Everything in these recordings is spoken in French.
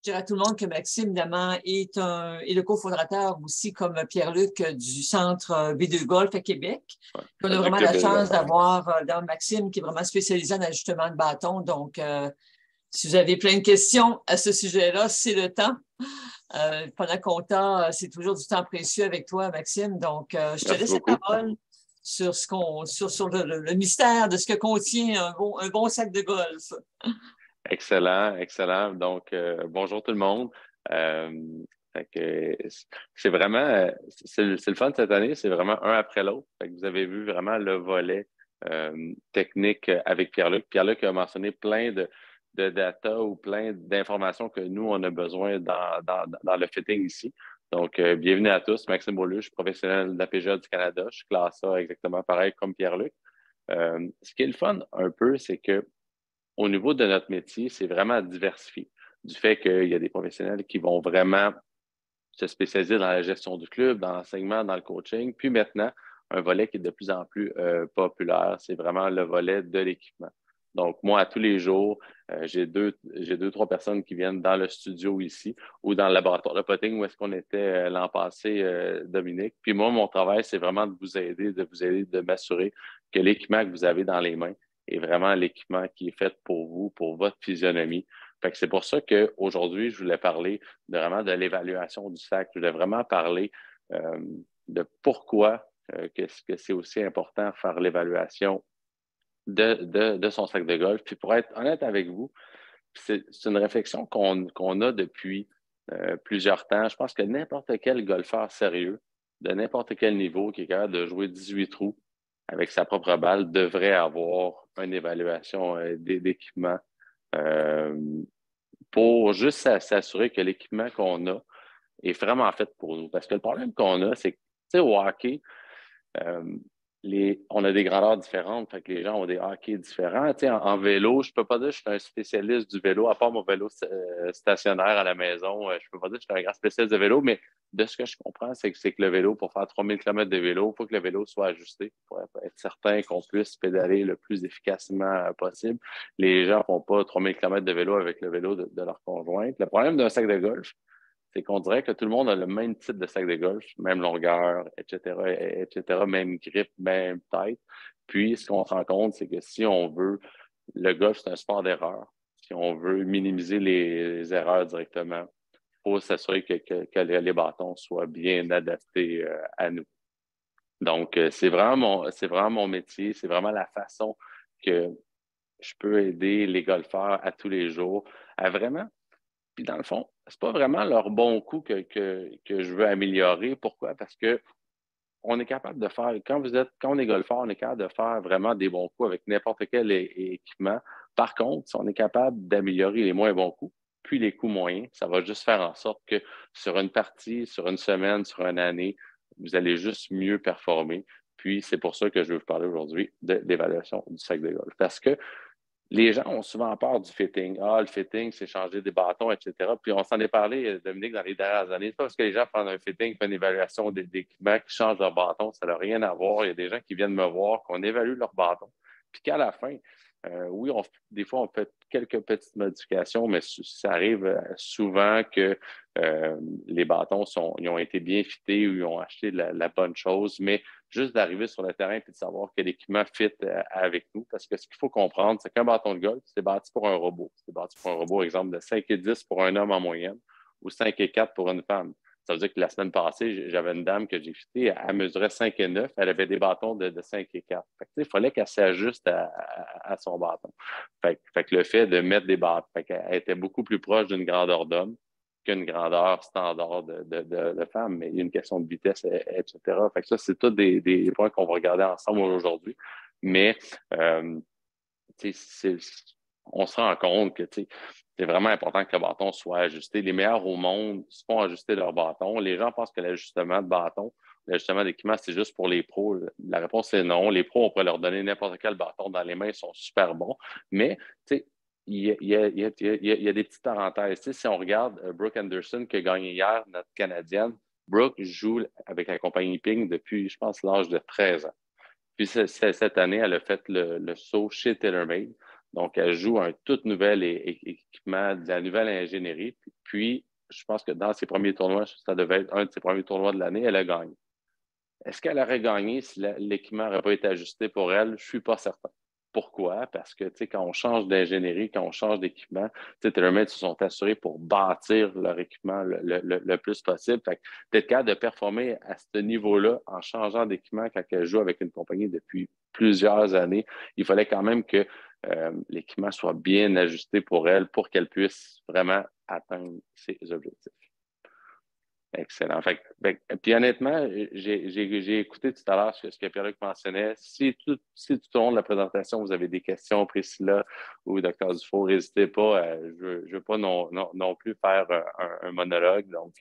Je dirais à tout le monde que Maxime, évidemment, est le cofondateur aussi, comme Pierre-Luc, du Centre B2 Golf à Québec. Ouais. On a vraiment la chance d'avoir dans Maxime qui est vraiment spécialisé en ajustement de bâton. Donc, si vous avez plein de questions à ce sujet-là, c'est le temps. Pendant qu'on t'a, c'est toujours du temps précieux avec toi, Maxime. Donc, je te laisse la parole sur le mystère de ce que contient un bon sac de golf. Excellent, excellent. Donc, bonjour tout le monde. C'est vraiment, c'est le fun de cette année, c'est vraiment un après l'autre. Vous avez vu vraiment le volet technique avec Pierre-Luc. Pierre-Luc a mentionné plein de data ou plein d'informations que nous, on a besoin dans le fitting ici. Donc, bienvenue à tous. Maxime Beaulieu, je suis professionnel de la PGA du Canada. Je classe ça exactement pareil comme Pierre-Luc. Ce qui est le fun un peu, c'est que au niveau de notre métier, c'est vraiment diversifié. Du fait qu'il y a des professionnels qui vont vraiment se spécialiser dans la gestion du club, dans l'enseignement, dans le coaching. Puis maintenant, un volet qui est de plus en plus populaire, c'est vraiment le volet de l'équipement. Donc, moi, à tous les jours, j'ai deux, trois personnes qui viennent dans le studio ici ou dans le laboratoire de potting où est-ce qu'on était l'an passé, Dominique. Puis moi, mon travail, c'est vraiment de vous aider, de m'assurer que l'équipement que vous avez dans les mains est vraiment l'équipement qui est fait pour vous, pour votre physionomie. Fait que c'est pour ça qu'aujourd'hui, je voulais parler vraiment de l'évaluation du sac. Je voulais vraiment parler de pourquoi que c'est aussi important de faire l'évaluation de son sac de golf. Puis pour être honnête avec vous, c'est une réflexion qu'on a depuis plusieurs temps. Je pense que n'importe quel golfeur sérieux, de n'importe quel niveau, qui est capable de jouer 18 trous avec sa propre balle, devrait avoir une évaluation d'équipement pour juste s'assurer que l'équipement qu'on a est vraiment fait pour nous. Parce que le problème qu'on a, c'est que, tu sais, au hockey, on a des grandeurs différentes, fait que les gens ont des hockey différents. Tu sais, en vélo, je peux pas dire que je suis un spécialiste du vélo, à part mon vélo stationnaire à la maison. Je peux pas dire que je suis un grand spécialiste de vélo, mais de ce que je comprends, c'est que le vélo, pour faire 3000 km de vélo, il faut que le vélo soit ajusté pour être certain qu'on puisse pédaler le plus efficacement possible. Les gens font pas 3000 km de vélo avec le vélo de leur conjointe. Le problème d'un sac de golf, c'est qu'on dirait que tout le monde a le même type de sac de golf, même longueur, etc., même grip, même tête. Puis, ce qu'on se rend compte, c'est que si on veut, le golf, c'est un sport d'erreur. Si on veut minimiser les erreurs directement, il faut s'assurer que les bâtons soient bien adaptés à nous. Donc, c'est vraiment mon métier, c'est vraiment la façon que je peux aider les golfeurs à tous les jours à vraiment. Puis dans le fond, c'est pas vraiment leur bon coup que je veux améliorer. Pourquoi? Parce que on est capable de faire, quand on est golfeur, on est capable de faire vraiment des bons coups avec n'importe quel équipement. Par contre, si on est capable d'améliorer les moins bons coups, puis les coups moyens, ça va juste faire en sorte que sur une partie, sur une semaine, sur une année, vous allez juste mieux performer. Puis c'est pour ça que je veux vous parler aujourd'hui de l'évaluation du sac de golf. Parce que les gens ont souvent peur du fitting. Ah, le fitting, c'est changer des bâtons, etc. Puis on s'en est parlé, Dominique, dans les dernières années. C'est pas parce que les gens font un fitting, font une évaluation d'équipements qui changent leur bâton, ça n'a rien à voir. Il y a des gens qui viennent me voir, qu'on évalue leur bâton. Puis qu'à la fin, oui, des fois, on fait quelques petites modifications, mais ça arrive souvent que les bâtons ils ont été bien fités ou ils ont acheté la bonne chose. Mais juste d'arriver sur le terrain et de savoir que l'équipement fit avec nous. Parce que ce qu'il faut comprendre, c'est qu'un bâton de golf, c'est bâti pour un robot. C'est bâti pour un robot, exemple, de 5 et 10 pour un homme en moyenne ou 5 et 4 pour une femme. Ça veut dire que la semaine passée, j'avais une dame que j'ai fitée, elle mesurait 5 et 9, elle avait des bâtons de 5 et 4. Fait que, il fallait qu'elle s'ajuste à son bâton. Fait que le fait de mettre des bâtons, elle était beaucoup plus proche d'une grandeur d'homme qu'une grandeur standard de femme, mais il y a une question de vitesse, etc. Fait que ça, c'est tous des points qu'on va regarder ensemble aujourd'hui. Mais on se rend compte que c'est vraiment important que le bâton soit ajusté. Les meilleurs au monde se font ajuster leur bâton. Les gens pensent que l'ajustement de bâton, l'ajustement d'équipement, c'est juste pour les pros. La réponse est non. Les pros, on pourrait leur donner n'importe quel bâton dans les mains, ils sont super bons. Mais, tu sais, il y a des petites parenthèses. Tu sais, si on regarde Brooke Anderson qui a gagné hier, notre Canadienne, Brooke joue avec la compagnie Ping depuis, je pense, l'âge de 13 ans. Puis cette année, elle a fait le saut chez TaylorMade. Donc, elle joue un tout nouvel équipement, de la nouvelle ingénierie. Puis, je pense que dans ses premiers tournois, ça devait être un de ses premiers tournois de l'année, elle a gagné. Est-ce qu'elle aurait gagné si l'équipement n'aurait pas été ajusté pour elle? Je ne suis pas certain. Pourquoi? Parce que, tu sais, quand on change d'ingénierie, quand on change d'équipement, tu sais, TaylorMade se sont assurés pour bâtir leur équipement le plus possible. Fait que d'être capable de performer à ce niveau-là en changeant d'équipement quand elle joue avec une compagnie depuis plusieurs années, il fallait quand même que l'équipement soit bien ajusté pour elle pour qu'elle puisse vraiment atteindre ses objectifs. Excellent. Puis honnêtement, j'ai écouté tout à l'heure ce que Pierre-Luc mentionnait. Si tout au long de la présentation, vous avez des questions, Priscilla ou Dr. Dufault, n'hésitez pas. Je ne veux pas non plus faire un monologue, donc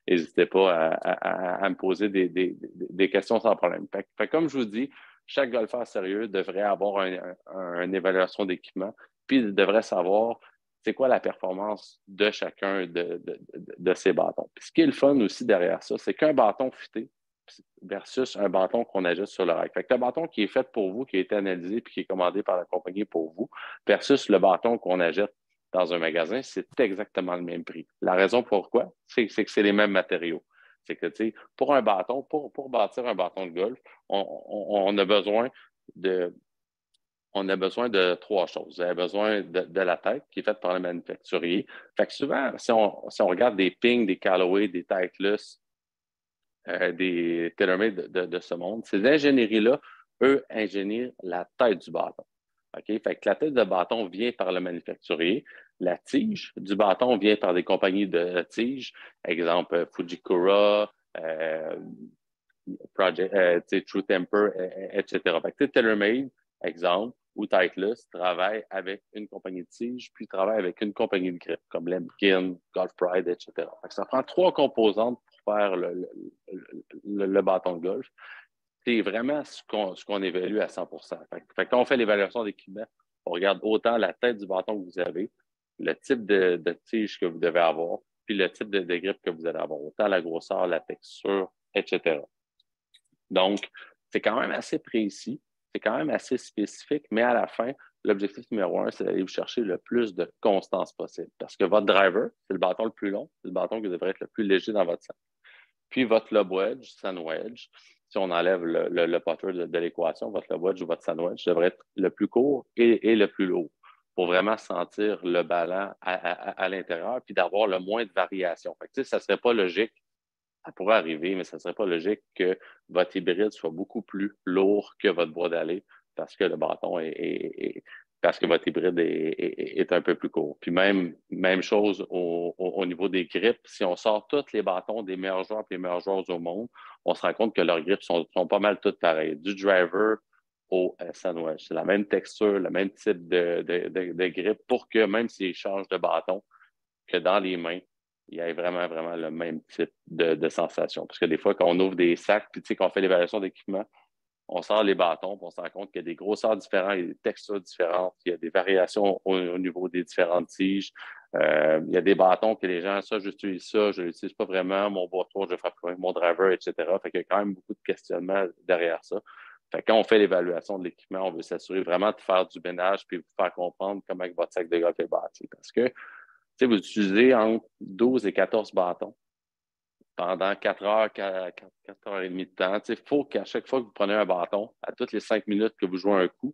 n'hésitez pas à me poser des questions sans problème. Comme je vous dis, chaque golfeur sérieux devrait avoir une évaluation d'équipement, puis devrait savoir c'est quoi la performance de chacun de ces bâtons. Puis ce qui est le fun aussi derrière ça, c'est qu'un bâton fité versus un bâton qu'on ajoute sur le rack. Fait que le bâton qui est fait pour vous, qui a été analysé puis qui est commandé par la compagnie pour vous, versus le bâton qu'on achète dans un magasin, c'est exactement le même prix. La raison pourquoi, c'est que c'est les mêmes matériaux. C'est que, tu sais, pour un bâton, pour bâtir un bâton de golf, on a besoin de trois choses. Vous avez besoin de la tête qui est faite par le manufacturier. Fait que souvent, si on regarde des Ping, des Callaway, des Titleist, des TaylorMade de ce monde, ces ingénieries-là, eux, ingénient la tête du bâton. OK? Fait que la tête de bâton vient par le manufacturier. La tige du bâton vient par des compagnies de tiges. Exemple, Fujikura, True Temper, etc. Fait que TaylorMade, exemple, ou Titleist travaille avec une compagnie de tige, puis travaille avec une compagnie de grip, comme Lemkin, Golf Pride, etc. Fait que ça prend trois composantes pour faire le bâton de golf. C'est vraiment ce qu'on évalue à 100%. Fait que quand on fait l'évaluation d'équipement, on regarde autant la tête du bâton que vous avez, le type de tige que vous devez avoir, puis le type de grip que vous allez avoir, autant la grosseur, la texture, etc. Donc, c'est quand même assez précis, c'est quand même assez spécifique, mais à la fin, l'objectif numéro un, c'est d'aller vous chercher le plus de constance possible. Parce que votre driver, c'est le bâton le plus long, c'est le bâton qui devrait être le plus léger dans votre sac. Puis votre lob wedge, sand wedge, si on enlève le putter de l'équation, votre lob wedge ou votre sand wedge devrait être le plus court et le plus lourd pour vraiment sentir le ballon à l'intérieur puis d'avoir le moins de variation. Fait que, ça ne serait pas logique, ça pourrait arriver, mais ça ne serait pas logique que votre hybride soit beaucoup plus lourd que votre bois d'allée parce que le bâton parce que votre hybride est un peu plus court. Puis même chose au niveau des grips. Si on sort tous les bâtons des meilleurs joueurs et les meilleurs joueurs au monde, on se rend compte que leurs grips sont pas mal toutes pareilles. Du driver au sandwich. C'est la même texture, le même type de grip pour que même s'ils changent de bâton, que dans les mains, il y ait vraiment, vraiment le même type de sensation. Parce que des fois, quand on ouvre des sacs, puis tu sais, qu'on fait l'évaluation d'équipement, on sort les bâtons, puis on se rend compte qu'il y a des grosseurs différentes, il y a des textures différentes, il y a des variations au niveau des différentes tiges. Il y a des bâtons que les gens, j'utilise ça, je ne l'utilise pas vraiment, mon bois-tour, je frappe avec mon driver, etc. Fait qu'il y a quand même beaucoup de questionnements derrière ça. Fait que quand on fait l'évaluation de l'équipement, on veut s'assurer vraiment de faire du ménage puis vous faire comprendre comment votre sac de golf est bâti. Parce que vous utilisez entre 12 et 14 bâtons pendant 4 heures, 4 heures et demie de temps. Il faut qu'à chaque fois que vous prenez un bâton, à toutes les 5 minutes que vous jouez un coup,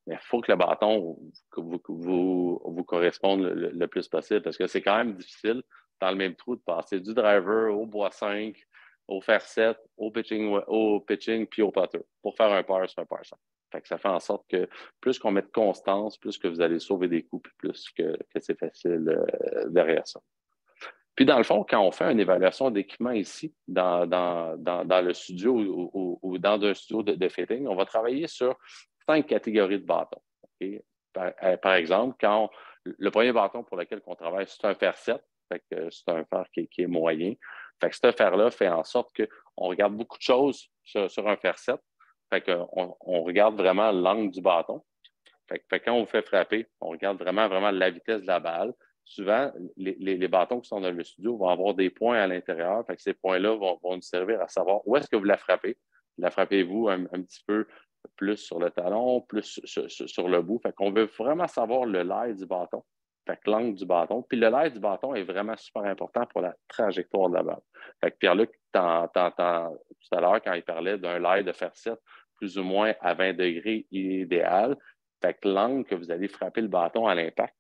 il faut que le bâton vous corresponde le plus possible parce que c'est quand même difficile dans le même trou de passer du driver au bois 5, au fer 7, au pitching puis au putter. Pour faire un par, c'est un par 5. Fait que ça fait en sorte que plus qu'on met de constance, plus que vous allez sauver des coups, puis plus que c'est facile derrière ça. Puis dans le fond, quand on fait une évaluation d'équipement ici, dans le studio ou dans un studio de fitting, on va travailler sur 5 catégories de bâtons. Okay? Par exemple, le premier bâton pour lequel on travaille, c'est un fer 7, fait que c'est un fer qui est moyen. Fait que ce fer-là fait en sorte qu'on regarde beaucoup de choses sur un fer 7. Fait qu'on regarde vraiment l'angle du bâton. Fait que quand on vous fait frapper, on regarde vraiment, vraiment la vitesse de la balle. Souvent, les bâtons qui sont dans le studio vont avoir des points à l'intérieur. Fait que ces points-là vont nous servir à savoir où est-ce que vous la frappez. La frappez-vous un petit peu plus sur le talon, plus sur le bout. Fait qu'on veut vraiment savoir le lie du bâton, fait que l'angle du bâton. Puis le lie du bâton est vraiment super important pour la trajectoire de la balle. Fait que Pierre-Luc, tout à l'heure, quand il parlait d'un lie de faire 7, plus ou moins à 20 degrés idéal, fait que l'angle que vous allez frapper le bâton à l'impact,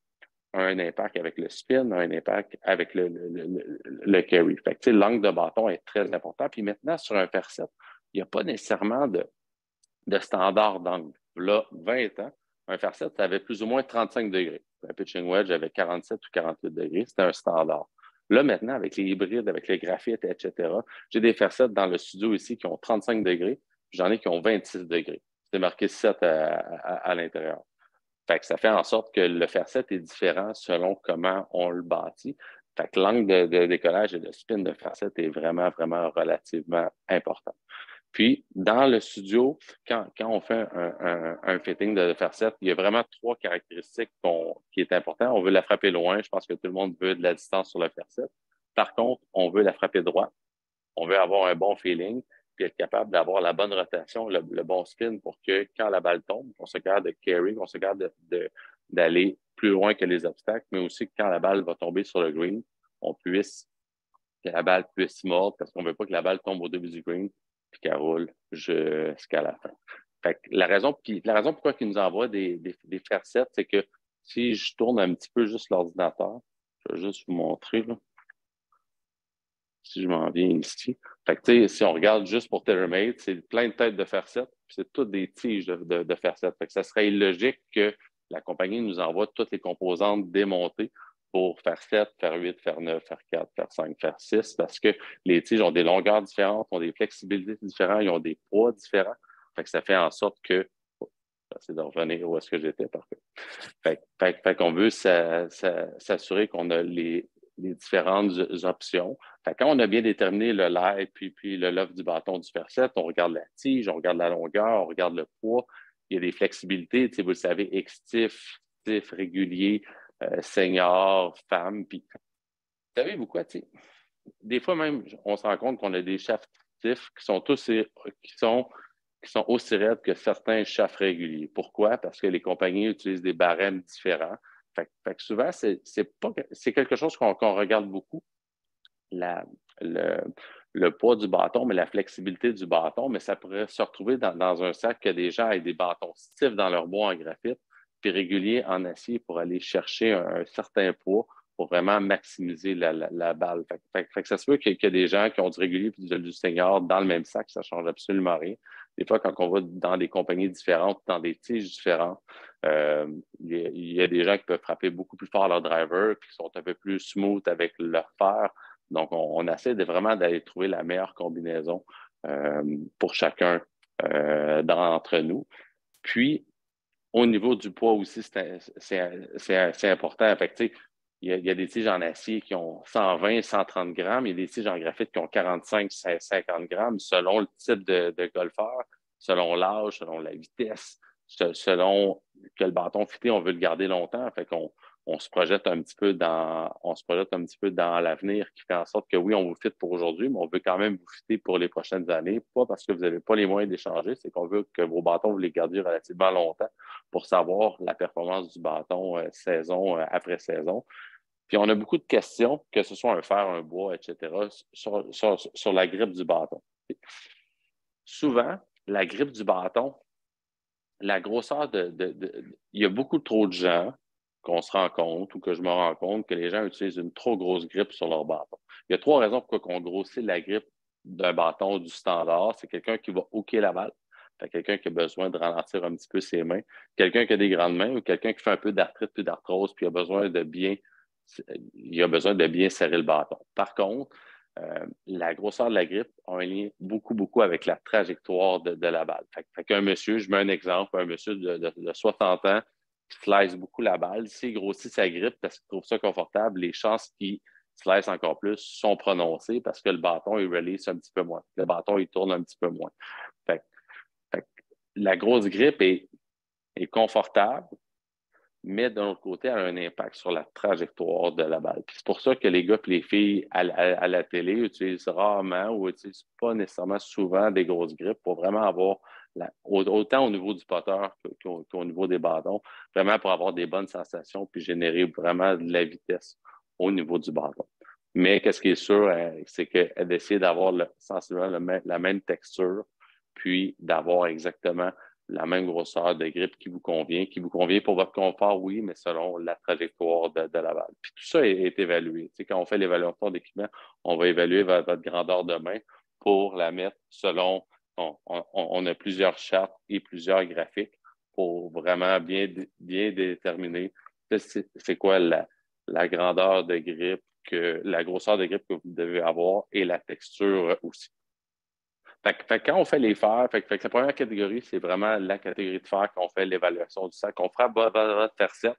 un impact avec le spin, un impact avec le carry. Fait que, l'angle de bâton est très important. Puis maintenant, sur un faire 7, il n'y a pas nécessairement de standard d'angle. Là, 20 ans, un faire 7, ça avait plus ou moins 35 degrés. Un pitching wedge avait 47 ou 48 degrés. C'était un standard. Là, maintenant, avec les hybrides, avec les graphites, etc., j'ai des faire 7 dans le studio ici qui ont 35 degrés. J'en ai qui ont 26 degrés. C'est marqué 7 à l'intérieur. Fait que ça fait en sorte que le faire 7 est différent selon comment on le bâtit. Fait que l'angle de décollage et de spin de faire 7 est vraiment, vraiment relativement important. Puis, dans le studio, quand on fait un fitting de faire 7, il y a vraiment 3 caractéristiques qui est important. On veut la frapper loin. Je pense que tout le monde veut de la distance sur le faire 7. Par contre, on veut la frapper droite. On veut avoir un bon feeling puis être capable d'avoir la bonne rotation, le bon spin pour que quand la balle tombe, on se garde de carry, on se garde d'aller plus loin que les obstacles, mais aussi que quand la balle va tomber sur le green, que la balle puisse mordre parce qu'on ne veut pas que la balle tombe au début du green puis qu'elle roule jusqu'à la fin. Fait que la raison pourquoi ils nous envoient des faire 7, c'est que si je tourne un petit peu juste l'ordinateur, je vais juste vous montrer, là. Si je m'en viens ici. Fait que, tu sais, si on regarde juste pour TaylorMade, c'est plein de têtes de fer 7, puis c'est toutes des tiges de fer 7. Fait que ça serait illogique que la compagnie nous envoie toutes les composantes démontées pour faire 7, faire 8, faire 9, faire 4, faire 5, faire 6, parce que les tiges ont des longueurs différentes, ont des flexibilités différentes, ils ont des poids différents. Fait que ça fait en sorte que j'essaie de revenir où est-ce que j'étais, parfait. Fait qu'on veut s'assurer qu'on a les différentes options. Fait quand on a bien déterminé le lie puis le loft du bâton du fer 7, on regarde la tige, on regarde la longueur, on regarde le poids. Il y a des flexibilités, vous le savez, extif, stiff, régulier, senior, femme. Puis, vous savez beaucoup, des fois même, on se rend compte qu'on a des shafts stiff qui sont aussi raides que certains shafts réguliers. Pourquoi? Parce que les compagnies utilisent des barèmes différents. Fait que souvent, c'est quelque chose qu'on regarde beaucoup, le poids du bâton, mais la flexibilité du bâton, mais ça pourrait se retrouver dans un sac que des gens aient des bâtons stiffs dans leur bois en graphite, puis réguliers en acier pour aller chercher un certain poids pour vraiment maximiser la balle. Fait que ça se peut qu'il y a des gens qui ont du régulier et du senior dans le même sac, ça ne change absolument rien. Des fois, quand on va dans des compagnies différentes, dans des tiges différentes, il y a des gens qui peuvent frapper beaucoup plus fort leur driver, puis qui sont un peu plus smooth avec leur fer. Donc, on essaie vraiment d'aller trouver la meilleure combinaison pour chacun d'entre nous. Puis, au niveau du poids aussi, c'est important. Fait que, il y a des tiges en acier qui ont 120, 130 grammes. Il y a des tiges en graphite qui ont 45, 50 grammes selon le type de golfeur, selon l'âge, selon la vitesse, selon que le bâton fité, on veut le garder longtemps. Fait qu'on se projette un petit peu dans l'avenir qui fait en sorte que oui, on vous fit pour aujourd'hui, mais on veut quand même vous fitter pour les prochaines années. Pas parce que vous n'avez pas les moyens d'échanger, c'est qu'on veut que vos bâtons, vous les gardiez relativement longtemps pour savoir la performance du bâton saison après saison. Puis on a beaucoup de questions, que ce soit un fer, un bois, etc., sur la grippe du bâton. Souvent, la grippe du bâton, la grosseur il y a beaucoup trop de gens qu'on se rend compte ou que je me rends compte que les gens utilisent une trop grosse grippe sur leur bâton. Il y a 3 raisons pourquoi on grossit la grippe d'un bâton du standard. C'est quelqu'un qui va hooker la balle, quelqu'un qui a besoin de ralentir un petit peu ses mains, quelqu'un qui a des grandes mains ou quelqu'un qui fait un peu d'arthrite puis d'arthrose puis il a besoin de bien serrer le bâton. Par contre, la grosseur de la grippe a un lien beaucoup, beaucoup avec la trajectoire de la balle. Fait qu'un monsieur, je mets un exemple, un monsieur de 60 ans qui slice beaucoup la balle, s'il grossit sa grippe parce qu'il trouve ça confortable, les chances qu'il slice encore plus sont prononcées parce que le bâton, il release un petit peu moins. Le bâton, il tourne un petit peu moins. Fait la grosse grippe est confortable, mais d'un autre côté, elle a un impact sur la trajectoire de la balle. Puis c'est pour ça que les gars et les filles à la télé utilisent rarement ou n'utilisent pas nécessairement souvent des grosses grippes pour vraiment avoir autant au niveau du putter qu'au niveau des bâtons, vraiment pour avoir des bonnes sensations puis générer vraiment de la vitesse au niveau du bâton. Mais qu'est-ce qui est sûr, c'est d'essayer d'avoir sensiblement la même texture, puis d'avoir exactement la même grosseur de grip qui vous convient pour votre confort, oui, mais selon la trajectoire de la balle. Puis tout ça est évalué. Tu sais, quand on fait l'évaluation d'équipement, on va évaluer votre grandeur de main pour la mettre selon, on a plusieurs chartes et plusieurs graphiques pour vraiment bien déterminer c'est quoi la grandeur de grip, la grosseur de grip que vous devez avoir et la texture aussi. Fait que quand on fait les fers, fait que la première catégorie, c'est vraiment la catégorie de fer qu'on fait l'évaluation du sac. On frappe votre fer 7,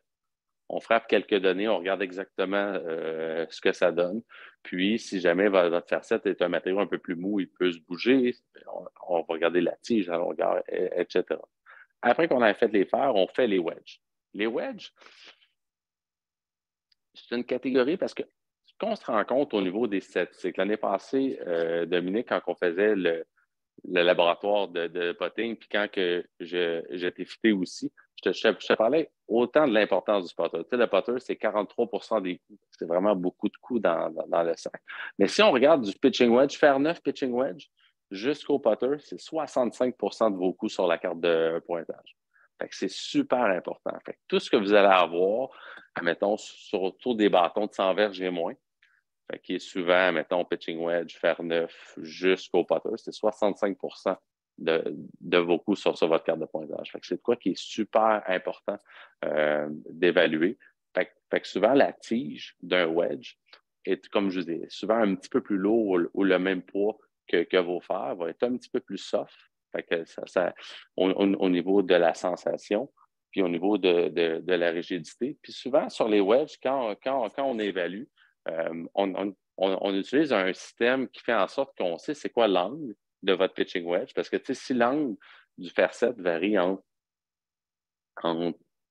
on frappe quelques données, on regarde exactement ce que ça donne. Puis, si jamais votre fer 7 est un matériau un peu plus mou, il peut se bouger, on va regarder la tige à longueur, etc. Après qu'on a fait les fers, on fait les wedges. Les wedges, c'est une catégorie parce que ce qu'on se rend compte au niveau des statistiques, l'année passée, Dominique, quand on faisait le laboratoire de potting, puis quand que j'étais fité aussi, je te parlais autant de l'importance du putter. Tu sais, le putter, c'est 43% des coups. C'est vraiment beaucoup de coups dans le sac. Mais si on regarde du pitching wedge, faire 9 pitching wedge jusqu'au putter, c'est 65% de vos coups sur la carte de pointage. Fait que c'est super important. Fait que tout ce que vous allez avoir, mettons, autour des bâtons de 100 verges et moins, fait qui est souvent, mettons, pitching wedge, fer neuf jusqu'au putter, c'est 65% de vos coups sur votre carte de pointage. Fait que c'est de quoi qui est super important d'évaluer. Fait que souvent, la tige d'un wedge est, comme je vous dis, souvent un petit peu plus lourd ou le même poids que vos fers, va être un petit peu plus soft. Fait que au niveau de la sensation, puis au niveau de la rigidité. Puis souvent, sur les wedges, quand on évalue, on utilise un système qui fait en sorte qu'on sait c'est quoi l'angle de votre pitching wedge. Parce que si l'angle du fer 7 varie entre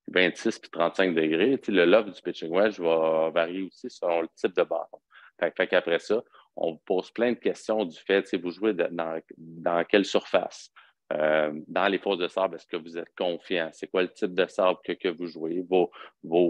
26 et 35 degrés, le lobe du pitching wedge va varier aussi selon le type de bâton. Fait qu'après ça, on vous pose plein de questions du fait, vous jouez dans quelle surface? Dans les fosses de sable, est-ce que vous êtes confiant? C'est quoi le type de sable que vous jouez? Vos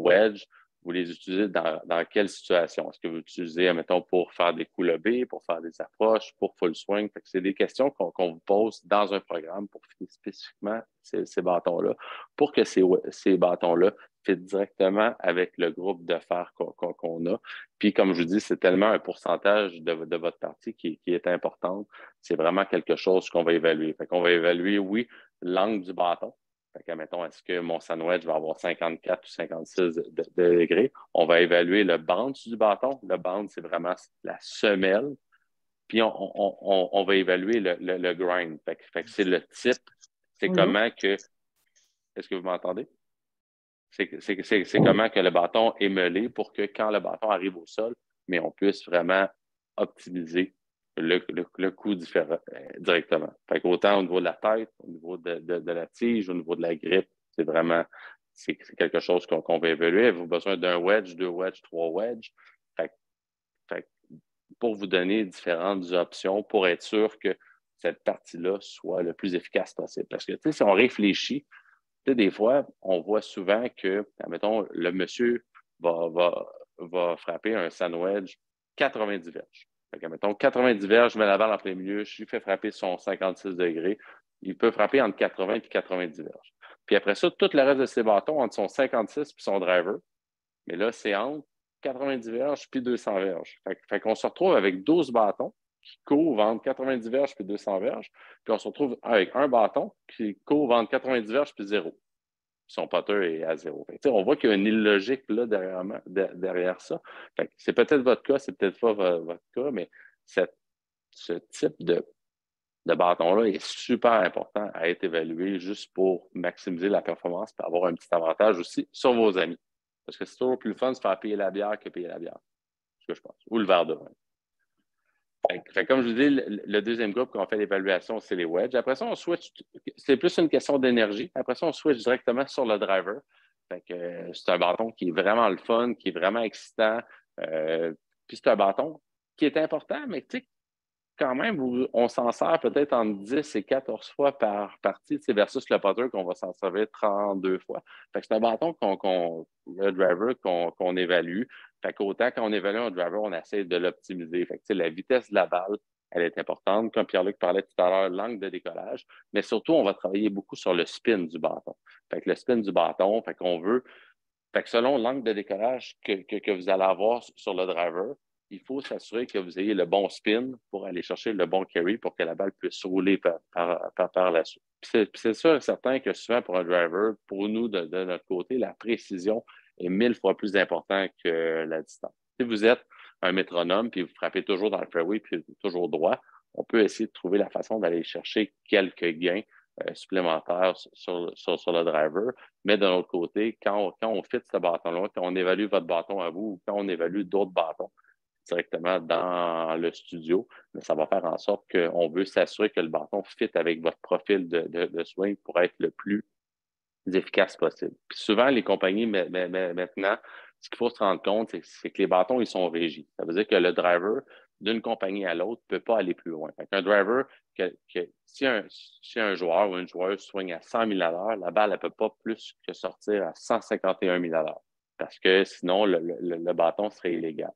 wedges, vous les utilisez dans quelle situation? Est-ce que vous utilisez, mettons, pour faire des coups lobés, pour faire des approches, pour full swing? Fait que c'est des questions qu'on vous pose dans un programme pour spécifiquement ces bâtons-là, pour que ces bâtons-là fitent directement avec le groupe de fer qu'on a. Puis, comme je vous dis, c'est tellement un pourcentage de votre partie qui est importante. C'est vraiment quelque chose qu'on va évaluer. Fait qu'on va évaluer, oui, l'angle du bâton. Fait que, mettons, est-ce que mon sandwich va avoir 54 ou 56 degrés? On va évaluer le bounce du bâton. Le bounce, c'est vraiment la semelle. Puis, on va évaluer le grind. Fait que c'est le type. C'est comment que... Est-ce que vous m'entendez? C'est comment que le bâton est meulé pour que quand le bâton arrive au sol, mais on puisse vraiment optimiser le coup directement. Fait qu'autant au niveau de la tête, au niveau de la tige, au niveau de la grippe, c'est vraiment c'est quelque chose qu'on va évaluer. Avez-vous besoin d'un wedge, 2 wedges, 3 wedges? Fait pour vous donner différentes options pour être sûr que cette partie-là soit le plus efficace possible. Parce que, si on réfléchit, des fois, on voit souvent que, admettons, le monsieur va frapper un sandwich 90 verges. Fait que, admettons, 90 verges, je mets la balle en plein milieu, je lui fais frapper son 56 degrés. Il peut frapper entre 80 et 90 verges. Puis après ça, tout le reste de ses bâtons, entre son 56 et son driver, mais là, c'est entre 90 verges puis 200 verges. Fait qu'on se retrouve avec 12 bâtons qui couvrent entre 90 verges puis 200 verges. Puis on se retrouve avec un bâton qui couvre entre 90 verges puis 0. Son putter est à 0. On voit qu'il y a une illogique là, derrière ça. C'est peut-être votre cas, c'est peut-être pas votre cas, mais ce type de bâton-là est super important à être évalué juste pour maximiser la performance et avoir un petit avantage aussi sur vos amis. Parce que c'est toujours plus fun de se faire payer la bière que payer la bière. C'est ce que je pense. Ou le verre de vin. Comme je vous dis, le deuxième groupe qu'on fait l'évaluation, c'est les wedges. Après ça, on switch. C'est plus une question d'énergie. Après ça, on switch directement sur le driver. C'est un bâton qui est vraiment le fun, qui est vraiment excitant. Puis c'est un bâton qui est important, mais tu sais, quand même, on s'en sert peut-être entre 10 et 14 fois par partie, versus le putter qu'on va s'en servir 32 fois. Fait que c'est un bâton le driver qu'on évalue. Fait qu'autant quand on évalue un driver, on essaie de l'optimiser. Fait que, la vitesse de la balle, elle est importante. Comme Pierre-Luc parlait tout à l'heure, l'angle de décollage. Mais surtout, on va travailler beaucoup sur le spin du bâton. Fait que le spin du bâton, fait que selon l'angle de décollage que vous allez avoir sur le driver, il faut s'assurer que vous ayez le bon spin pour aller chercher le bon carry pour que la balle puisse rouler par la suite. Puis c'est sûr et certain que souvent pour un driver, pour nous, de notre côté, la précision est 1000 fois plus importante que la distance. Si vous êtes un métronome puis vous frappez toujours dans le fairway puis toujours droit, on peut essayer de trouver la façon d'aller chercher quelques gains supplémentaires sur le driver. Mais de l'autre côté, quand on fit ce bâton-là, quand on évalue votre bâton à vous ou quand on évalue d'autres bâtons directement dans le studio, mais ça va faire en sorte qu'on veut s'assurer que le bâton fit avec votre profil de swing pour être le plus efficace possible. Puis souvent, les compagnies, maintenant, ce qu'il faut se rendre compte, c'est que les bâtons, ils sont régis. Ça veut dire que le driver d'une compagnie à l'autre ne peut pas aller plus loin. Un driver, si un joueur ou une joueuse swing à 100 000 à l'heure, la balle ne peut pas plus que sortir à 151 000 à l'heure. Parce que sinon, le bâton serait illégal.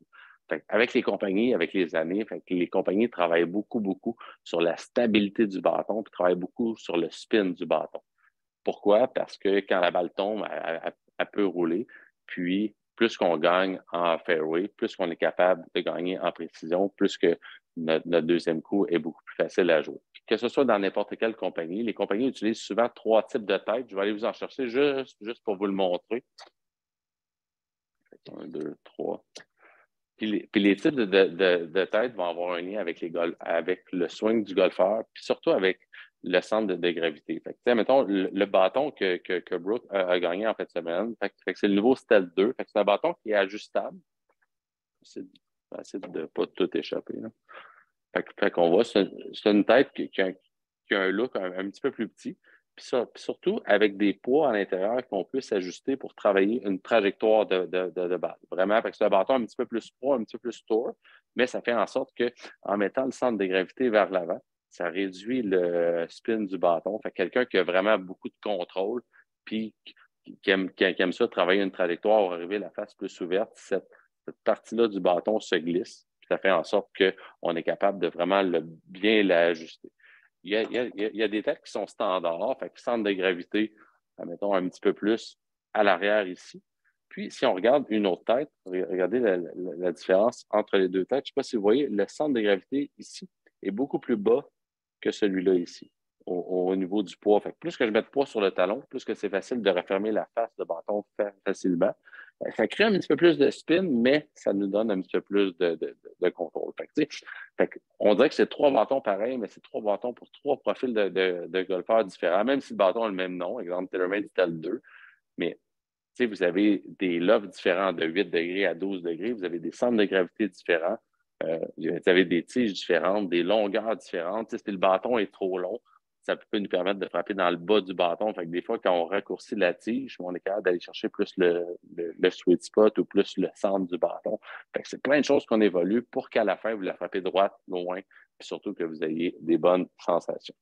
Avec les compagnies, avec les années, les compagnies travaillent beaucoup, beaucoup sur la stabilité du bâton, puis travaillent beaucoup sur le spin du bâton. Pourquoi? Parce que quand la balle tombe, elle peut rouler. Puis, plus qu'on gagne en fairway, plus qu'on est capable de gagner en précision, plus que notre deuxième coup est beaucoup plus facile à jouer. Que ce soit dans n'importe quelle compagnie, les compagnies utilisent souvent 3 types de têtes. Je vais aller vous en chercher juste pour vous le montrer. 1, 2, 3. Puis les types de têtes vont avoir un lien avec le swing du golfeur, puis surtout avec le centre de gravité. Fait que, mettons, le bâton que Brooke a gagné en fin de semaine, fait que c'est le nouveau Stealth 2. Fait que c'est un bâton qui est ajustable. C'est de ne pas tout échapper. Là. Fait qu'on voit, c'est une tête qui a un look un petit peu plus petit. Puis surtout avec des poids à l'intérieur qu'on peut s'ajuster pour travailler une trajectoire de balle. Vraiment, c'est un bâton un petit peu plus poids, un petit peu plus tour, mais ça fait en sorte qu'en mettant le centre de gravité vers l'avant, ça réduit le spin du bâton. Fait que quelqu'un qui a vraiment beaucoup de contrôle, puis qui aime ça, travailler une trajectoire, arriver la face plus ouverte, cette partie-là du bâton se glisse. Puis ça fait en sorte qu'on est capable de vraiment bien l'ajuster. Il y a des têtes qui sont standards, fait que centre de gravité, mettons un petit peu plus à l'arrière ici. Puis, si on regarde une autre tête, regardez la différence entre les deux têtes. Je ne sais pas si vous voyez, le centre de gravité ici est beaucoup plus bas que celui-là ici, au niveau du poids. Fait que plus que je mets de poids sur le talon, plus que c'est facile de refermer la face de bâton facilement. Ça crée un petit peu plus de spin, mais ça nous donne un petit peu plus de contrôle. On dirait que c'est 3 bâtons pareils, mais c'est 3 bâtons pour 3 profils de golfeurs différents, même si le bâton a le même nom, exemple TaylorMade Stealth 2. Mais vous avez des lofts différents de 8 degrés à 12 degrés, vous avez des centres de gravité différents, vous avez des tiges différentes, des longueurs différentes. Si le bâton est trop long, ça peut nous permettre de frapper dans le bas du bâton. Fait que des fois, quand on raccourcit la tige, on est capable d'aller chercher plus le sweet spot ou plus le centre du bâton. Fait que c'est plein de choses qu'on évolue pour qu'à la fin, vous la frappez droite, loin, puis surtout que vous ayez des bonnes sensations.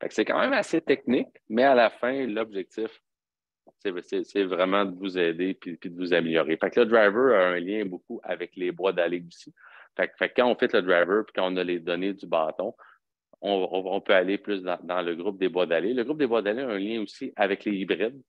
Fait que c'est quand même assez technique, mais à la fin, l'objectif, c'est vraiment de vous aider puis de vous améliorer. Fait que le driver a un lien beaucoup avec les bois d'allée aussi. Fait que quand on fait le driver puis quand on a les données du bâton, on peut aller plus dans le groupe des bois d'allée. Le groupe des bois d'allée a un lien aussi avec les hybrides.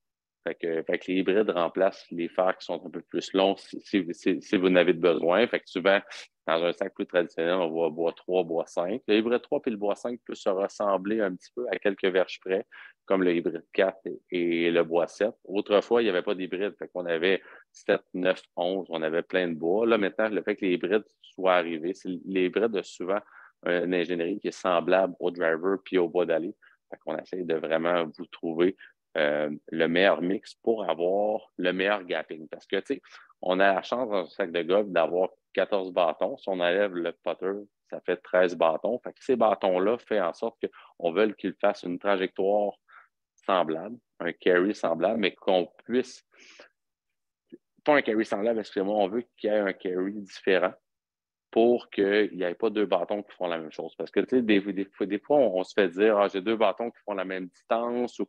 Fait que les hybrides remplacent les fers qui sont un peu plus longs si vous en avez besoin. Fait que souvent, dans un sac plus traditionnel, on voit bois 3, bois 5. Le hybride 3 et le bois 5 peut se ressembler un petit peu à quelques verges près, comme le hybride 4 et le bois 7. Autrefois, il n'y avait pas d'hybride. Fait qu'on avait 7, 9, 11, on avait plein de bois. Là, maintenant, le fait que les hybrides soient arrivés, les hybrides ont souvent une ingénierie qui est semblable au driver puis au bois d'allée. Fait qu'on essaie de vraiment vous trouver le meilleur mix pour avoir le meilleur gapping. Parce que, tu sais, on a la chance dans un sac de golf d'avoir 14 bâtons. Si on enlève le putter, ça fait 13 bâtons. Fait que ces bâtons-là font en sorte qu'on veut qu'ils fassent une trajectoire semblable, un carry semblable, mais qu'on puisse, pas un carry semblable, excusez-moi, on veut qu'il y ait un carry différent pour qu'il n'y ait pas deux bâtons qui font la même chose. Parce que, tu sais, des fois, on se fait dire, ah, j'ai deux bâtons qui font la même distance, ou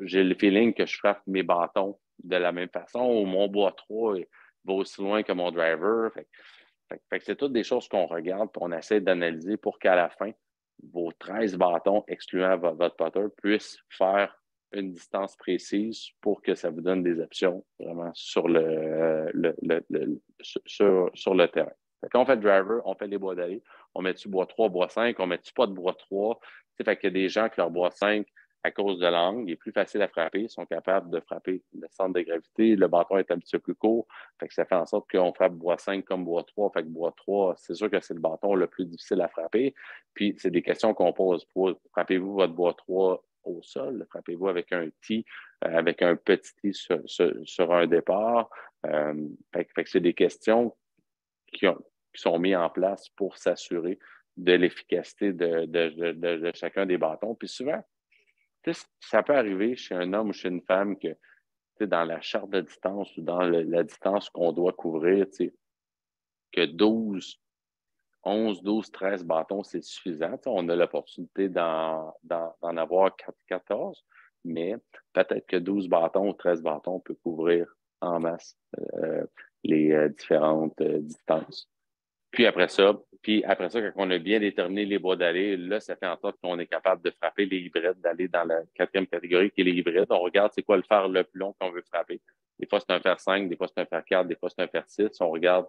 j'ai le feeling que je frappe mes bâtons de la même façon, ou mon bois 3 va aussi loin que mon driver. Fait que c'est toutes des choses qu'on regarde et on essaie d'analyser pour qu'à la fin, vos 13 bâtons, excluant votre putter, puissent faire une distance précise pour que ça vous donne des options vraiment sur sur le terrain. Quand on fait le driver, on fait les bois d'aller. On met-tu bois 3, bois 5, on met-tu pas de bois 3? Fait qu'il y a des gens qui leur bois 5, à cause de l'angle, il est plus facile à frapper. Ils sont capables de frapper le centre de gravité. Le bâton est un petit peu plus court. Fait que ça fait en sorte qu'on frappe bois 5 comme bois 3. Fait que bois 3, c'est sûr que c'est le bâton le plus difficile à frapper. Puis, c'est des questions qu'on pose. Frappez-vous votre bois 3 au sol? Frappez-vous avec un tee, avec un petit tee sur un départ? Fait que c'est des questions qui sont mises en place pour s'assurer de l'efficacité de chacun des bâtons. Puis souvent, ça peut arriver chez un homme ou chez une femme que dans la charte de distance ou dans la distance qu'on doit couvrir, que 11, 12, 13 bâtons, c'est suffisant. On a l'opportunité d'en avoir 14, mais peut-être que 12 bâtons ou 13 bâtons peut couvrir en masse les différentes distances. Puis après ça, quand on a bien déterminé les bois d'aller, là, ça fait en sorte qu'on est capable de frapper les hybrides, d'aller dans la quatrième catégorie qui est les hybrides. On regarde c'est quoi le fer le plus long qu'on veut frapper. Des fois, c'est un fer 5, des fois, c'est un fer 4, des fois, c'est un fer 6. On regarde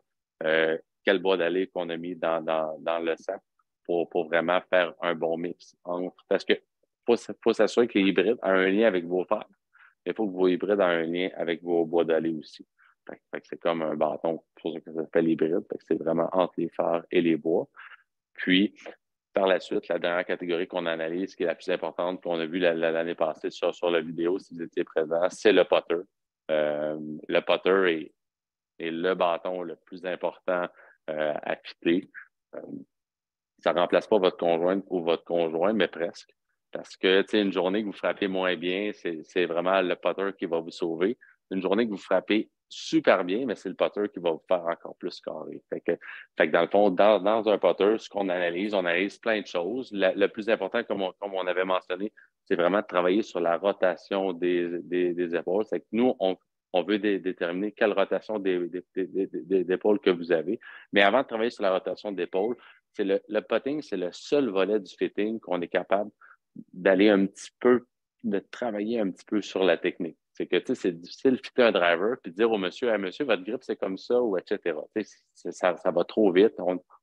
quel bois d'aller qu'on a mis dans le sac pour vraiment faire un bon mix parce que faut s'assurer que les hybrides ont un lien avec vos fers. Il faut que vos hybrides aient un lien avec vos bois d'aller aussi. Fait que c'est comme un bâton, c'est pour ça que ça s'appelle hybride. C'est vraiment entre les fers et les bois. Puis, par la suite, la dernière catégorie qu'on analyse, qui est la plus importante, qu'on a vu l'année passée sur la vidéo, si vous étiez présent, c'est le putter. Le putter est le bâton le plus important à fitter. Ça ne remplace pas votre conjointe ou votre conjoint, mais presque. Parce que, tu sais, une journée que vous frappez moins bien, c'est vraiment le putter qui va vous sauver. Une journée que vous frappez super bien, mais c'est le putter qui va vous faire encore plus carré. Fait que dans le fond, dans un putter, ce qu'on analyse, on analyse plein de choses. Le plus important, comme on avait mentionné, c'est vraiment de travailler sur la rotation des épaules. C'est que nous, on veut déterminer quelle rotation d'épaules que vous avez. Mais avant de travailler sur la rotation d'épaule, le putting, c'est le seul volet du fitting qu'on est capable d'aller un petit peu, de travailler un petit peu sur la technique. C'est que, tu sais, c'est difficile de fitter un driver puis de dire au monsieur, hey, monsieur, votre grip, c'est comme ça, ou etc. Ça va trop vite.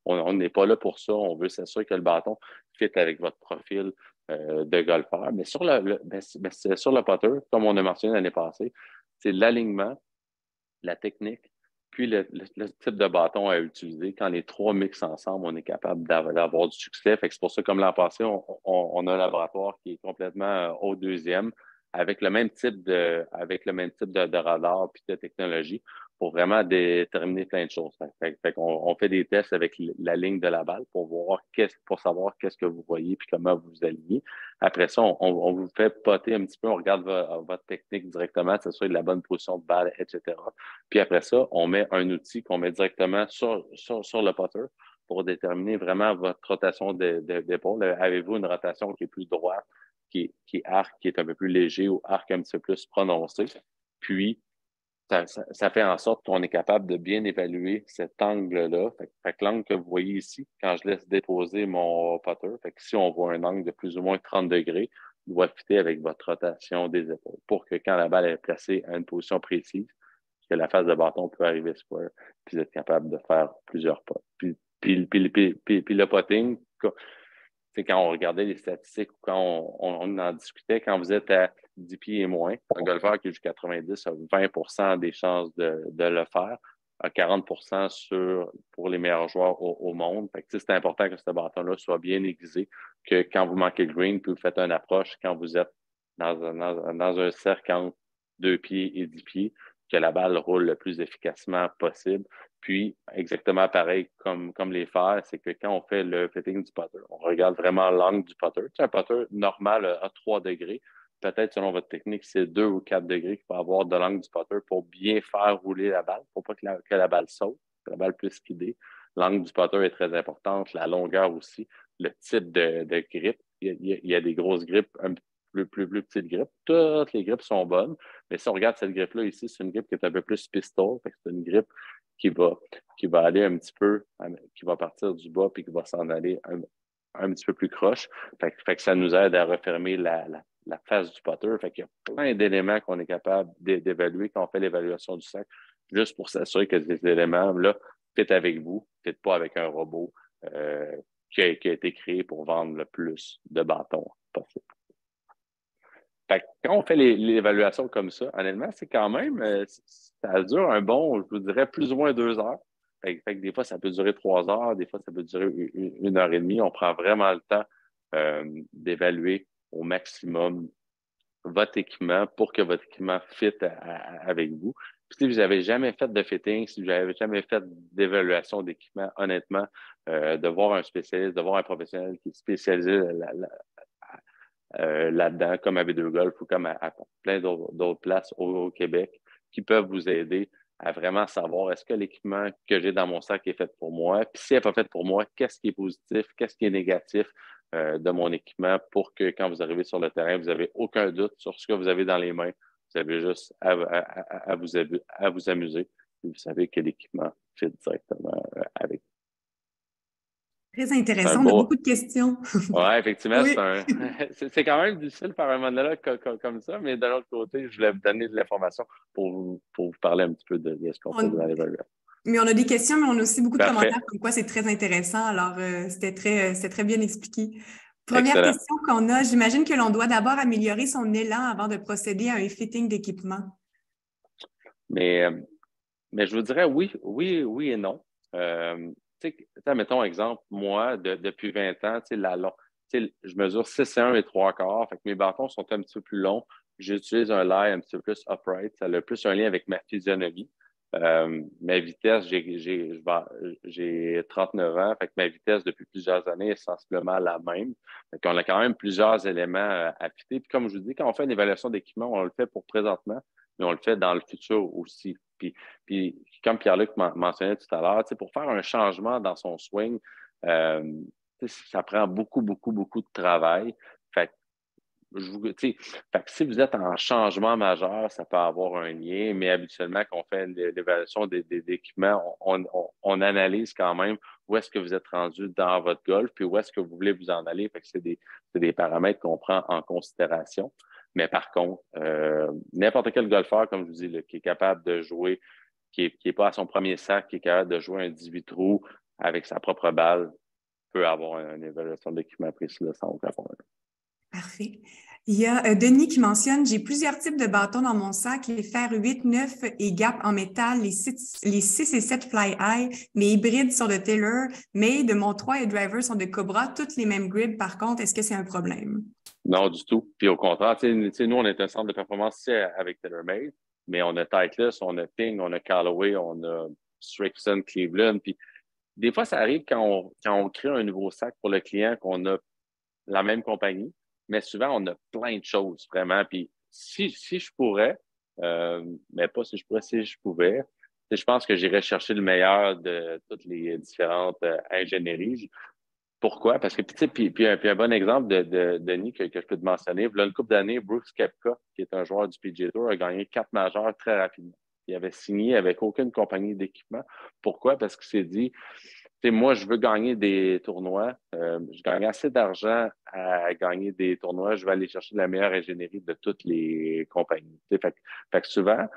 On n'est pas là pour ça. On veut s'assurer que le bâton fit avec votre profil de golfeur. Mais sur sur le putter, comme on a mentionné l'année passée, c'est l'alignement, la technique, puis le type de bâton à utiliser. Quand les trois mixent ensemble, on est capable d'avoir du succès. Fait que c'est pour ça, comme l'an passé, on a un laboratoire qui est complètement au deuxième, avec le même type de radar puis de technologie pour vraiment déterminer plein de choses. Fait qu'on on fait des tests avec la ligne de la balle pour savoir qu'est-ce que vous voyez puis comment vous vous alignez. Après ça, on vous fait poter un petit peu, on regarde votre technique directement, que ce soit de la bonne position de balle, etc. Puis après ça, on met un outil qu'on met directement sur le putter pour déterminer vraiment votre rotation d'épaule. Avez-vous une rotation qui est plus droite, qui est arc, qui est un peu plus léger ou arc un petit peu plus prononcé? Puis, ça fait en sorte qu'on est capable de bien évaluer cet angle-là. Fait que l'angle que vous voyez ici, quand je laisse déposer mon putter, fait que si on voit un angle de plus ou moins 30 degrés, il doit fitter avec votre rotation des épaules pour que quand la balle est placée à une position précise, que la face de bâton peut arriver square, puis vous êtes capable de faire plusieurs pas. Puis le putting, c'est quand on regardait les statistiques ou quand on en discutait, quand vous êtes à 10 pieds et moins, un golfeur qui joue 90 a 20 des chances de le faire, à 40 pour les meilleurs joueurs au monde. Fait que, c'est important que ce bâton-là soit bien aiguisé, que quand vous manquez le green, puis vous faites une approche, quand vous êtes dans un cercle entre 2 pieds et 10 pieds, que la balle roule le plus efficacement possible. Puis, exactement pareil comme les fers, c'est que quand on fait le fitting du putter, on regarde vraiment l'angle du putter. C'est un putter normal à 3 degrés. Peut-être, selon votre technique, c'est 2 ou 4 degrés qu'il faut avoir de l'angle du putter pour bien faire rouler la balle, pour pas que la balle saute, que la balle puisse guider. L'angle du putter est très important, la longueur aussi, le type de grip. Il y a des grosses grippes, un plus petites grippes. Toutes les grippes sont bonnes, mais si on regarde cette grippe-là ici, c'est une grippe qui est un peu plus pistol, c'est une grippe qui va aller un petit peu, qui va partir du bas puis qui va s'en aller un petit peu plus croche. Fait que ça nous aide à refermer la face du putter. Fait qu'il y a plein d'éléments qu'on est capable d'évaluer quand on fait l'évaluation du sac, juste pour s'assurer que ces éléments-là fit avec vous, fit pas avec un robot qui a été créé pour vendre le plus de bâtons possible. Fait que quand on fait l'évaluation comme ça, honnêtement, c'est quand même, ça dure un bon, je vous dirais, plus ou moins 2 heures. Fait que des fois, ça peut durer 3 heures, des fois, ça peut durer 1 heure et demie. On prend vraiment le temps d'évaluer au maximum votre équipement pour que votre équipement fit avec vous. Puis, si vous n'avez jamais fait de fitting, si vous n'avez jamais fait d'évaluation d'équipement, honnêtement, de voir un spécialiste, de voir un professionnel qui est spécialisé là-dedans, comme à B2 Golf ou comme à plein d'autres places au Québec, qui peuvent vous aider à vraiment savoir est-ce que l'équipement que j'ai dans mon sac est fait pour moi, puis si elle n'est pas faite pour moi, qu'est-ce qui est positif, qu'est-ce qui est négatif de mon équipement pour que quand vous arrivez sur le terrain, vous n'avez aucun doute sur ce que vous avez dans les mains. Vous avez juste à vous amuser. Et vous savez que l'équipement fit directement avec. Très C'est un intéressant. On a beau. beaucoup de questions. Oui, effectivement, Oui. c'est quand même difficile de faire un monologue comme ça, mais d'un autre côté, je voulais vous donner de l'information pour vous parler un petit peu de ce qu'on fait dans l'évaluation. Mais on a des questions, mais on a aussi beaucoup de Parfait. commentaires comme quoi c'est très intéressant. Alors, c'était très bien expliqué. Première Excellent. question qu'on a, j'imagine que l'on doit d'abord améliorer son élan avant de procéder à un fitting d'équipement. Mais je vous dirais oui et non. Mettons exemple, moi, depuis 20 ans, je mesure 6,1 et 3/4, fait que mes bâtons sont un petit peu plus longs. J'utilise un lie un petit peu plus upright. Ça a plus un lien avec ma physionomie. Ma vitesse, j'ai 39 ans, fait que ma vitesse depuis plusieurs années est sensiblement la même. Fait qu'on a quand même plusieurs éléments à fitter. Puis comme je vous dis, quand on fait une évaluation d'équipement, on le fait pour présentement, mais on le fait dans le futur aussi. Puis comme Pierre-Luc mentionnait tout à l'heure, pour faire un changement dans son swing, ça prend beaucoup de travail. Fait que si vous êtes en changement majeur, ça peut avoir un lien, mais habituellement, quand on fait l'évaluation des équipements, on analyse quand même où est-ce que vous êtes rendu dans votre golf, puis où est-ce que vous voulez vous en aller. Fait que c'est des paramètres qu'on prend en considération. Mais par contre, n'importe quel golfeur, comme je vous dis, là, qui est capable de jouer, qui est pas à son premier sac, qui est capable de jouer un 18 trous avec sa propre balle, peut avoir une évaluation d'équipement précis sans aucun problème. Parfait. Il y a Denis qui mentionne, j'ai plusieurs types de bâtons dans mon sac, les fer 8, 9 et gap en métal, les 6 et 7 fly high, mes hybrides sont de Taylor, mais de mon 3 et driver sont de Cobra, toutes les mêmes grids. Par contre, est-ce que c'est un problème? Non, du tout. Puis au contraire, nous, on est un centre de performance ici avec TaylorMade, mais on a Titleist, on a Ping, on a Callaway, on a Strixon, Cleveland. Puis des fois, ça arrive quand on crée un nouveau sac pour le client qu'on a la même compagnie, mais souvent, on a plein de choses, vraiment. Puis si je pourrais, mais pas si je pourrais, si je pouvais, je pense que j'irais chercher le meilleur de toutes les différentes ingénieries. Pourquoi? Parce que, puis un bon exemple de Denis que je peux te mentionner, il y a une couple d'années, Brooks Koepka, qui est un joueur du PGA Tour, a gagné 4 majeurs très rapidement. Il avait signé avec aucune compagnie d'équipement. Pourquoi? Parce qu'il s'est dit, moi, je veux gagner des tournois. Je gagne assez d'argent à gagner des tournois. Je vais aller chercher la meilleure ingénierie de toutes les compagnies. Fait que souvent,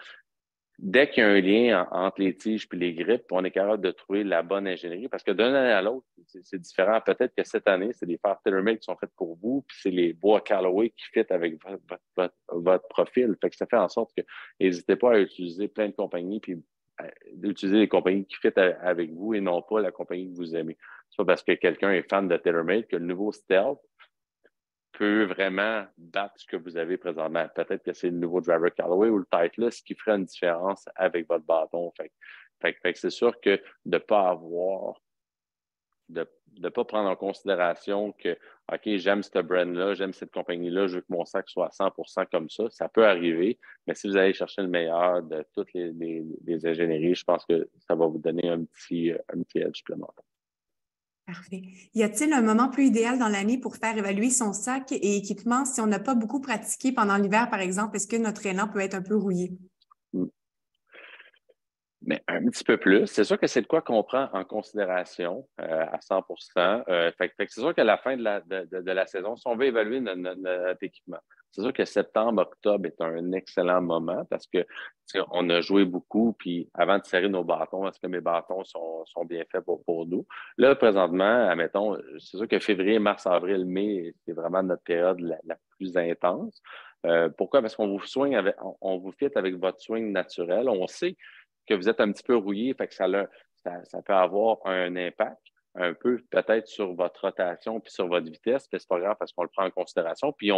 dès qu'il y a un lien entre les tiges et les grippes, on est capable de trouver la bonne ingénierie parce que d'une année à l'autre, c'est différent. Peut-être que cette année, c'est des fers TaylorMade qui sont faits pour vous, puis c'est les bois Callaway qui fit avec votre profil. Fait que ça fait en sorte que n'hésitez pas à utiliser plein de compagnies, puis d'utiliser les compagnies qui fit avec vous et non pas la compagnie que vous aimez. C'est pas parce que quelqu'un est fan de TaylorMade que le nouveau Stealth peut vraiment battre ce que vous avez présentement. Peut-être que c'est le nouveau driver Callaway ou le Titleist qui ferait une différence avec votre bâton. Fait que c'est sûr que de ne pas prendre en considération que OK, j'aime ce brand-là, j'aime cette compagnie-là, je veux que mon sac soit à 100% comme ça. Ça peut arriver, mais si vous allez chercher le meilleur de toutes les ingénieries, je pense que ça va vous donner un petit edge supplémentaire. Parfait. Y a-t-il un moment plus idéal dans l'année pour faire évaluer son sac et équipement si on n'a pas beaucoup pratiqué pendant l'hiver, par exemple? Est-ce que notre élan peut être un peu rouillé? Mais un petit peu plus. C'est sûr que c'est de quoi qu'on prend en considération à 100%. Fait que c'est sûr qu'à la fin de la saison, si on veut évaluer notre équipement, c'est sûr que septembre, octobre est un excellent moment parce que on a joué beaucoup, puis avant de serrer nos bâtons, est-ce que mes bâtons sont bien faits pour nous? Là, présentement, admettons, c'est sûr que février, mars, avril, mai, c'est vraiment notre période la plus intense. Pourquoi? Parce qu'on vous swing on vous fit avec votre swing naturel. On sait que vous êtes un petit peu rouillé, fait que ça peut avoir un impact un peu peut-être sur votre rotation puis sur votre vitesse, puis c'est pas grave parce qu'on le prend en considération, puis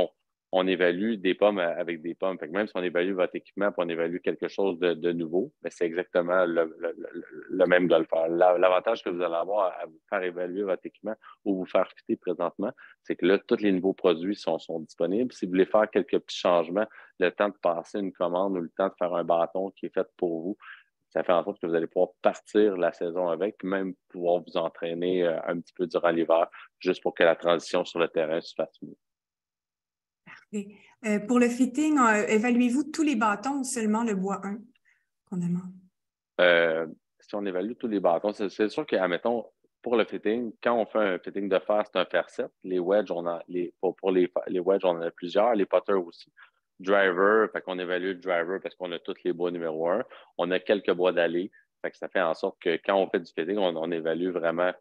on évalue des pommes avec des pommes. Fait que même si on évalue votre équipement puis on évalue quelque chose de nouveau, bien, c'est exactement le même golfeur. L'avantage que vous allez avoir à vous faire évaluer votre équipement ou vous faire fitter présentement, c'est que là, tous les nouveaux produits sont disponibles. Si vous voulez faire quelques petits changements, le temps de passer une commande ou le temps de faire un bâton qui est fait pour vous, ça fait en sorte que vous allez pouvoir partir la saison avec, puis même pouvoir vous entraîner un petit peu durant l'hiver, juste pour que la transition sur le terrain se fasse mieux. Parfait. Pour le fitting, évaluez-vous tous les bâtons ou seulement le bois 1 qu'on demande? Si on évalue tous les bâtons, c'est sûr qu'admettons, pour le fitting, quand on fait un fitting de fer, c'est un fer 7. Les wedges, pour les wedges, on en a plusieurs, les putters aussi. Driver, fait qu'on évalue le driver parce qu'on a tous les bois numéro 1. On a quelques bois d'allée, fait que ça fait en sorte que quand on fait du fitting, on évalue vraiment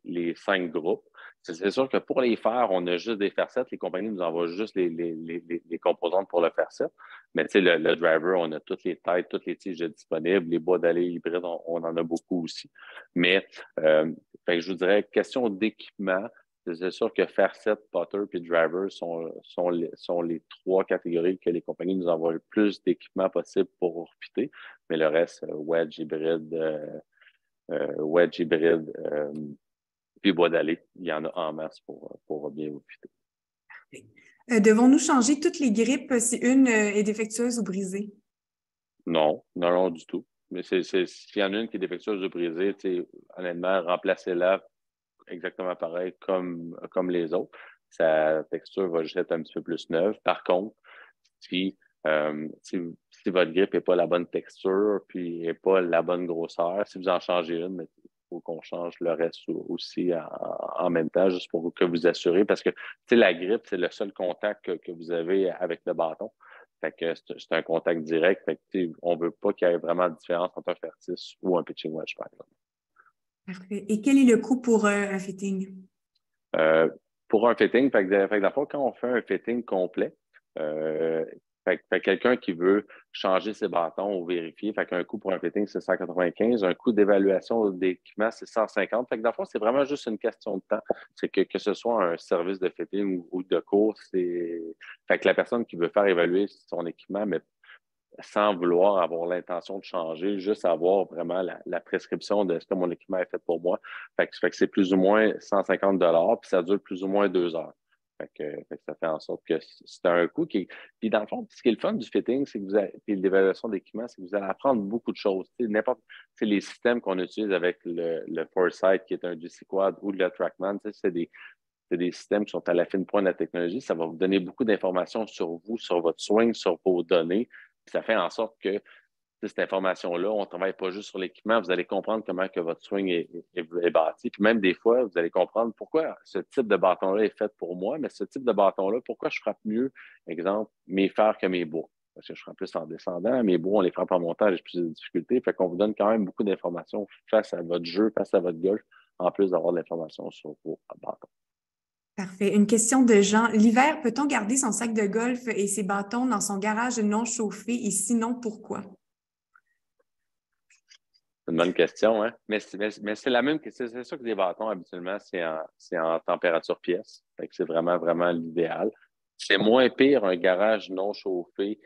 les 5 groupes. C'est sûr que pour les fers, on a juste des fer 7. Les compagnies nous envoient juste les composantes pour le fer 7. Mais tu sais, le driver, on a toutes les têtes, toutes les tiges disponibles. Les bois d'allée hybrides, on en a beaucoup aussi. Mais fait que je vous dirais, question d'équipement, c'est sûr que fer 7, putter puis driver sont les 3 catégories que les compagnies nous envoient le plus d'équipement possible pour fitter. Mais le reste, wedge hybride, puis bois d'allée, il y en a en masse pour bien vous fitter. Devons-nous changer toutes les grippes si une est défectueuse ou brisée? Non, du tout. Mais s'il y en a une qui est défectueuse ou brisée, honnêtement, remplacez-la exactement pareil comme les autres. Sa texture va juste être un petit peu plus neuve. Par contre, si votre grippe n'est pas la bonne texture, puis n'est pas la bonne grosseur, si vous en changez une, mais faut qu'on change le reste aussi en même temps, juste pour que vous assurez, parce que la grippe, c'est le seul contact que vous avez avec le bâton. Fait que c'est un contact direct. Fait que, on ne veut pas qu'il y ait vraiment de différence entre un fer 6 ou un pitching wedge, par exemple. Parfait. Et quel est le coût pour un fitting? Pour un fitting, fait que d'abord, quand on fait un fitting complet, fait quelqu'un qui veut changer ses bâtons ou vérifier, fait qu'un coût pour un fitting, c'est 195. Un coût d'évaluation d'équipement, c'est 150. Fait que dans le fond, c'est vraiment juste une question de temps. C'est que ce soit un service de fitting ou de course, fait que la personne qui veut faire évaluer son équipement, mais sans vouloir avoir l'intention de changer, juste avoir vraiment la prescription de ce que mon équipement est fait pour moi. Fait que c'est plus ou moins 150 $, puis ça dure plus ou moins 2 heures. Fait que ça fait en sorte que c'est un coût qui. Puis dans le fond, ce qui est le fun du fitting, c'est que puis l'évaluation d'équipement, c'est que vous allez apprendre beaucoup de choses. Les systèmes qu'on utilise avec le Foresight, qui est un GC Quad, ou le TrackMan, c'est des systèmes qui sont à la fine pointe de la technologie. Ça va vous donner beaucoup d'informations sur vous, sur votre swing, sur vos données. Puis ça fait en sorte que cette information-là, on ne travaille pas juste sur l'équipement, vous allez comprendre comment que votre swing est bâti. Puis même des fois, vous allez comprendre pourquoi ce type de bâton-là est fait pour moi, mais ce type de bâton-là, pourquoi je frappe mieux, exemple, mes fers que mes bois. Parce que je frappe plus en descendant, mes bois, on les frappe en montant, j'ai plus de difficultés. Fait qu'on vous donne quand même beaucoup d'informations face à votre jeu, face à votre golf, en plus d'avoir de l'information sur vos bâtons. Parfait. Une question de Jean. L'hiver, peut-on garder son sac de golf et ses bâtons dans son garage non chauffé et sinon, pourquoi? C'est une bonne question, hein? Mais c'est la même question. C'est sûr que les bâtons, habituellement, c'est en température pièce. Fait que c'est vraiment, vraiment l'idéal. C'est moins pire un garage non chauffé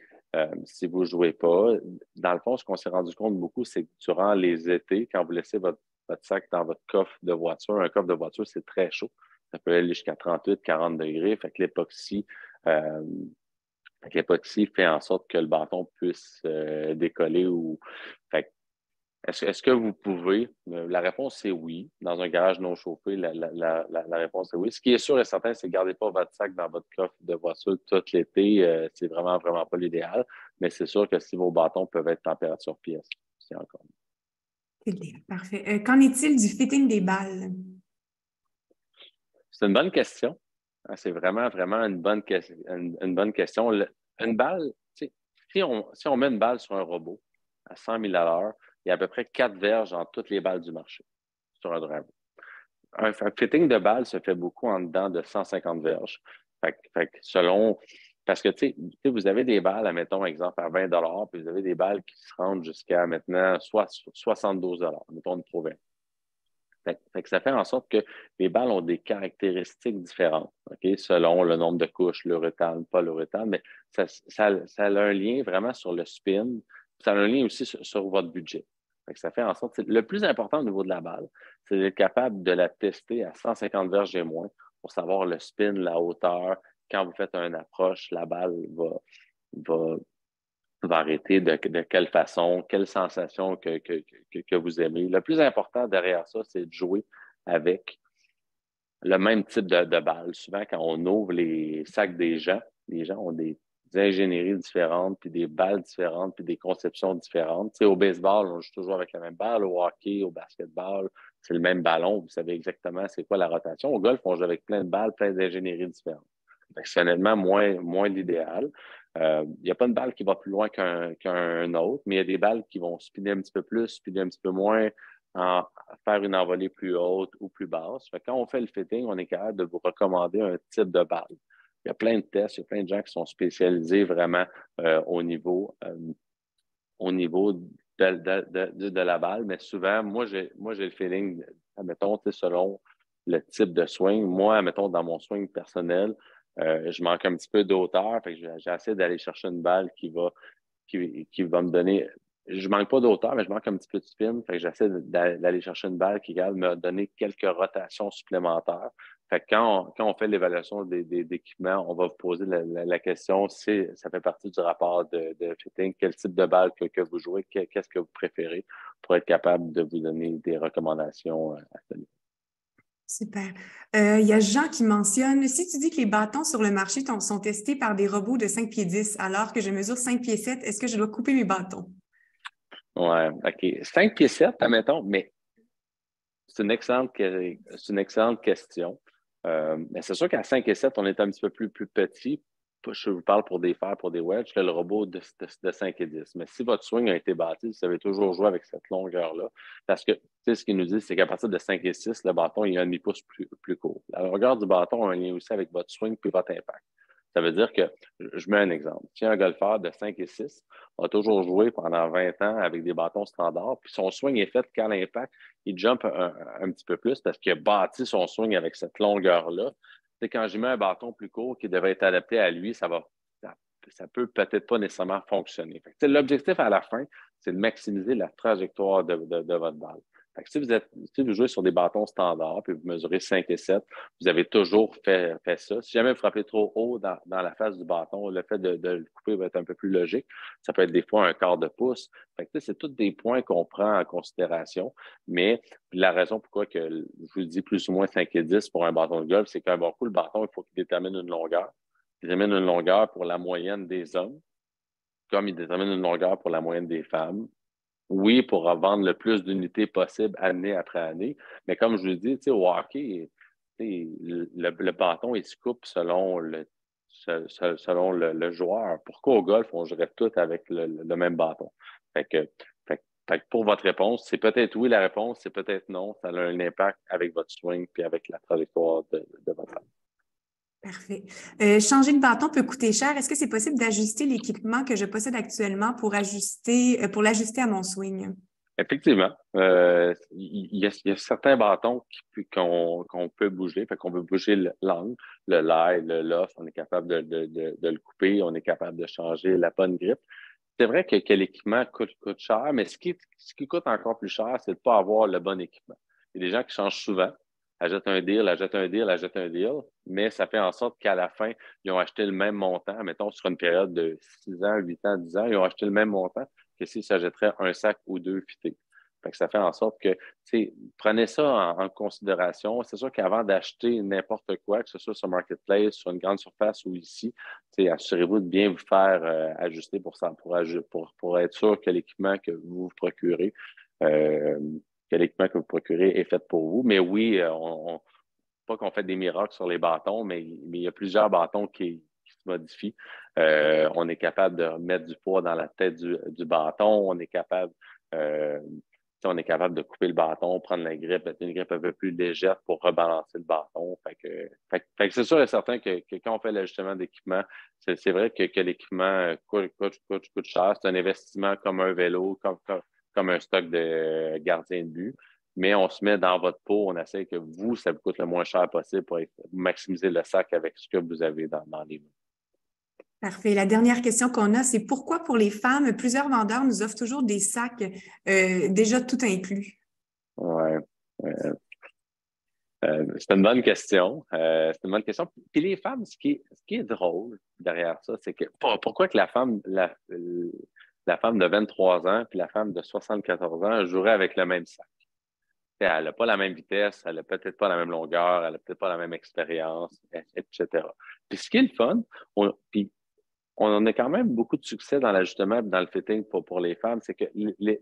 si vous ne jouez pas. Dans le fond, ce qu'on s'est rendu compte beaucoup, c'est que durant les étés, quand vous laissez votre sac dans votre coffre de voiture, un coffre de voiture, c'est très chaud. Ça peut aller jusqu'à 38, 40 degrés. Fait que l'époxy fait en sorte que le bâton puisse décoller ou. Fait que est-ce que vous pouvez? La réponse c'est oui. Dans un garage non chauffé, la réponse est oui. Ce qui est sûr et certain, c'est ne gardez pas votre sac dans votre coffre de voiture tout l'été. C'est vraiment, vraiment pas l'idéal. Mais c'est sûr que si vos bâtons peuvent être température pièce, c'est encore mieux. C'est bien, parfait. Qu'en est-il du fitting des balles? C'est une bonne question. C'est vraiment, vraiment une bonne bonne question. Une balle, tu sais, si on met une balle sur un robot à 100 000 à l'heure, il y a à peu près 4 verges dans toutes les balles du marché sur un driver. Un fitting de balle se fait beaucoup en dedans de 150 verges. Fait que parce que, tu sais, vous avez des balles, admettons, exemple, à 20 puis vous avez des balles qui se rendent jusqu'à maintenant soit 72 mettons une Pro 20. Fait que ça fait en sorte que les balles ont des caractéristiques différentes, OK, selon le nombre de couches, l'uréthane, pas l'uréthane, mais ça a un lien vraiment sur le spin, ça a un lien aussi sur votre budget. Fait que ça fait en sorte que le plus important au niveau de la balle, c'est d'être capable de la tester à 150 verges et moins pour savoir le spin, la hauteur. Quand vous faites une approche, la balle va arrêter de quelle façon, quelle sensation que vous aimez. Le plus important derrière ça, c'est de jouer avec le même type de balle. Souvent, quand on ouvre les sacs des gens, les gens ont des ingénieries différentes, puis des balles différentes, puis des conceptions différentes. Tu sais, au baseball, on joue toujours avec la même balle. Au hockey, au basketball, c'est le même ballon. Vous savez exactement c'est quoi la rotation. Au golf, on joue avec plein de balles, plein d'ingénieries différentes. C'est honnêtement moins l'idéal. Il n'y a pas une balle qui va plus loin qu'un autre, mais il y a des balles qui vont spinner un petit peu plus, spinner un petit peu moins, faire une envolée plus haute ou plus basse. Fait que quand on fait le fitting, on est capable de vous recommander un type de balle. Il y a plein de tests, il y a plein de gens qui sont spécialisés vraiment au niveau de la balle, mais souvent, moi, j'ai le feeling, admettons, selon le type de swing. Moi, admettons, dans mon swing personnel, je manque un petit peu d'auteur, fait que j'essaie d'aller chercher une balle qui va me donner. Je manque pas d'auteur, mais je manque un petit peu de spin. Fait que j'essaie d'aller chercher une balle qui va me donner quelques rotations supplémentaires. Fait que quand on fait l'évaluation d'équipements, on va vous poser la question si ça fait partie du rapport de fitting, quel type de balle que vous jouez, qu'est-ce que vous préférez pour être capable de vous donner des recommandations à ce niveau. Super. Il y a Jean qui mentionne, si tu dis que les bâtons sur le marché sont testés par des robots de 5 pieds 10, alors que je mesure 5 pieds 7, est-ce que je dois couper mes bâtons? Ouais, OK. 5 pieds 7, admettons, mais c'est une excellente question. Mais c'est sûr qu'à 5 et 7, on est un petit peu plus petit. Je vous parle pour des fers, pour des wedges, que le robot de 5 et 10. Mais si votre swing a été bâti, vous savez toujours jouer avec cette longueur-là. Parce que, tu sais, ce qu'il nous dit, c'est qu'à partir de 5 et 6, le bâton, il a un demi-pouce plus court. La longueur du bâton a un lien aussi avec votre swing puis votre impact. Ça veut dire que, je mets un exemple. Si un golfeur de 5 et 6 a toujours joué pendant 20 ans avec des bâtons standards, puis son swing est fait qu'à l'impact, il jump un petit peu plus parce qu'il a bâti son swing avec cette longueur-là. C'est quand j'y mets un bâton plus court qui devrait être adapté à lui, ça peut peut-être pas nécessairement fonctionner. L'objectif à la fin, c'est de maximiser la trajectoire de votre balle. Fait que si vous jouez sur des bâtons standards puis vous mesurez 5 et 7, vous avez toujours fait ça. Si jamais vous frappez trop haut dans la face du bâton, le fait de le couper va être un peu plus logique. Ça peut être des fois un quart de pouce. Fait que, c'est tous des points qu'on prend en considération. Mais la raison pourquoi que je vous dis plus ou moins 5 et 10 pour un bâton de golf, c'est qu'un bon coup, le bâton, il faut qu'il détermine une longueur. Il détermine une longueur pour la moyenne des hommes, comme il détermine une longueur pour la moyenne des femmes. Oui, pour vendre le plus d'unités possible année après année. Mais comme je vous dis, au hockey, le bâton, il se coupe selon le joueur. Pourquoi au golf, on jouerait tout avec le même bâton? Fait que, fait que pour votre réponse, c'est peut-être oui la réponse, c'est peut-être non. Ça a un impact avec votre swing puis avec la trajectoire de votre balle. Parfait. Changer de bâton peut coûter cher. Est-ce que c'est possible d'ajuster l'équipement que je possède actuellement pour l'ajuster à mon swing? Effectivement. Il y a certains bâtons qu'on peut bouger. Fait qu'on peut bouger l'angle, le lie, le loft. On est capable de le couper. On est capable de changer la bonne grippe. C'est vrai que l'équipement coûte cher, mais ce qui coûte encore plus cher, c'est de ne pas avoir le bon équipement. Il y a des gens qui changent souvent. achètent un deal, achètent un deal, achètent un deal, mais ça fait en sorte qu'à la fin, ils ont acheté le même montant, mettons sur une période de 6 ans, 8 ans, 10 ans, ils ont acheté le même montant que s'ils s'achèteraient un sac ou deux fités. Fait que ça fait en sorte que, prenez ça en considération. C'est sûr qu'avant d'acheter n'importe quoi, que ce soit sur Marketplace, sur une grande surface ou ici, assurez-vous de bien vous faire ajuster pour ça, pour être sûr que l'équipement que vous vous procurez, est fait pour vous. Mais oui, pas qu'on fait des miracles sur les bâtons, mais il y a plusieurs bâtons qui se modifient. On est capable de mettre du poids dans la tête du bâton. On est capable de couper le bâton, prendre la grippe, mettre une grippe un peu plus légère pour rebalancer le bâton. Fait que c'est sûr et certain que quand on fait l'ajustement d'équipement, c'est vrai que l'équipement coûte cher. C'est un investissement comme un vélo, comme un stock de gardien de but. Mais on se met dans votre peau, on essaie que vous, ça vous coûte le moins cher possible pour maximiser le sac avec ce que vous avez dans les mains. Parfait. La dernière question qu'on a, c'est pourquoi pour les femmes, plusieurs vendeurs nous offrent toujours des sacs déjà tout inclus? Oui. C'est une bonne question. Puis les femmes, ce qui est drôle derrière ça, c'est que pourquoi que la femme de 23 ans puis la femme de 74 ans joueraient avec le même sac? Elle n'a pas la même vitesse, elle n'a peut-être pas la même longueur, elle n'a peut-être pas la même expérience, etc. Puis ce qui est le fun, puis on en a quand même beaucoup de succès dans l'ajustement et dans le fitting pour les femmes, c'est que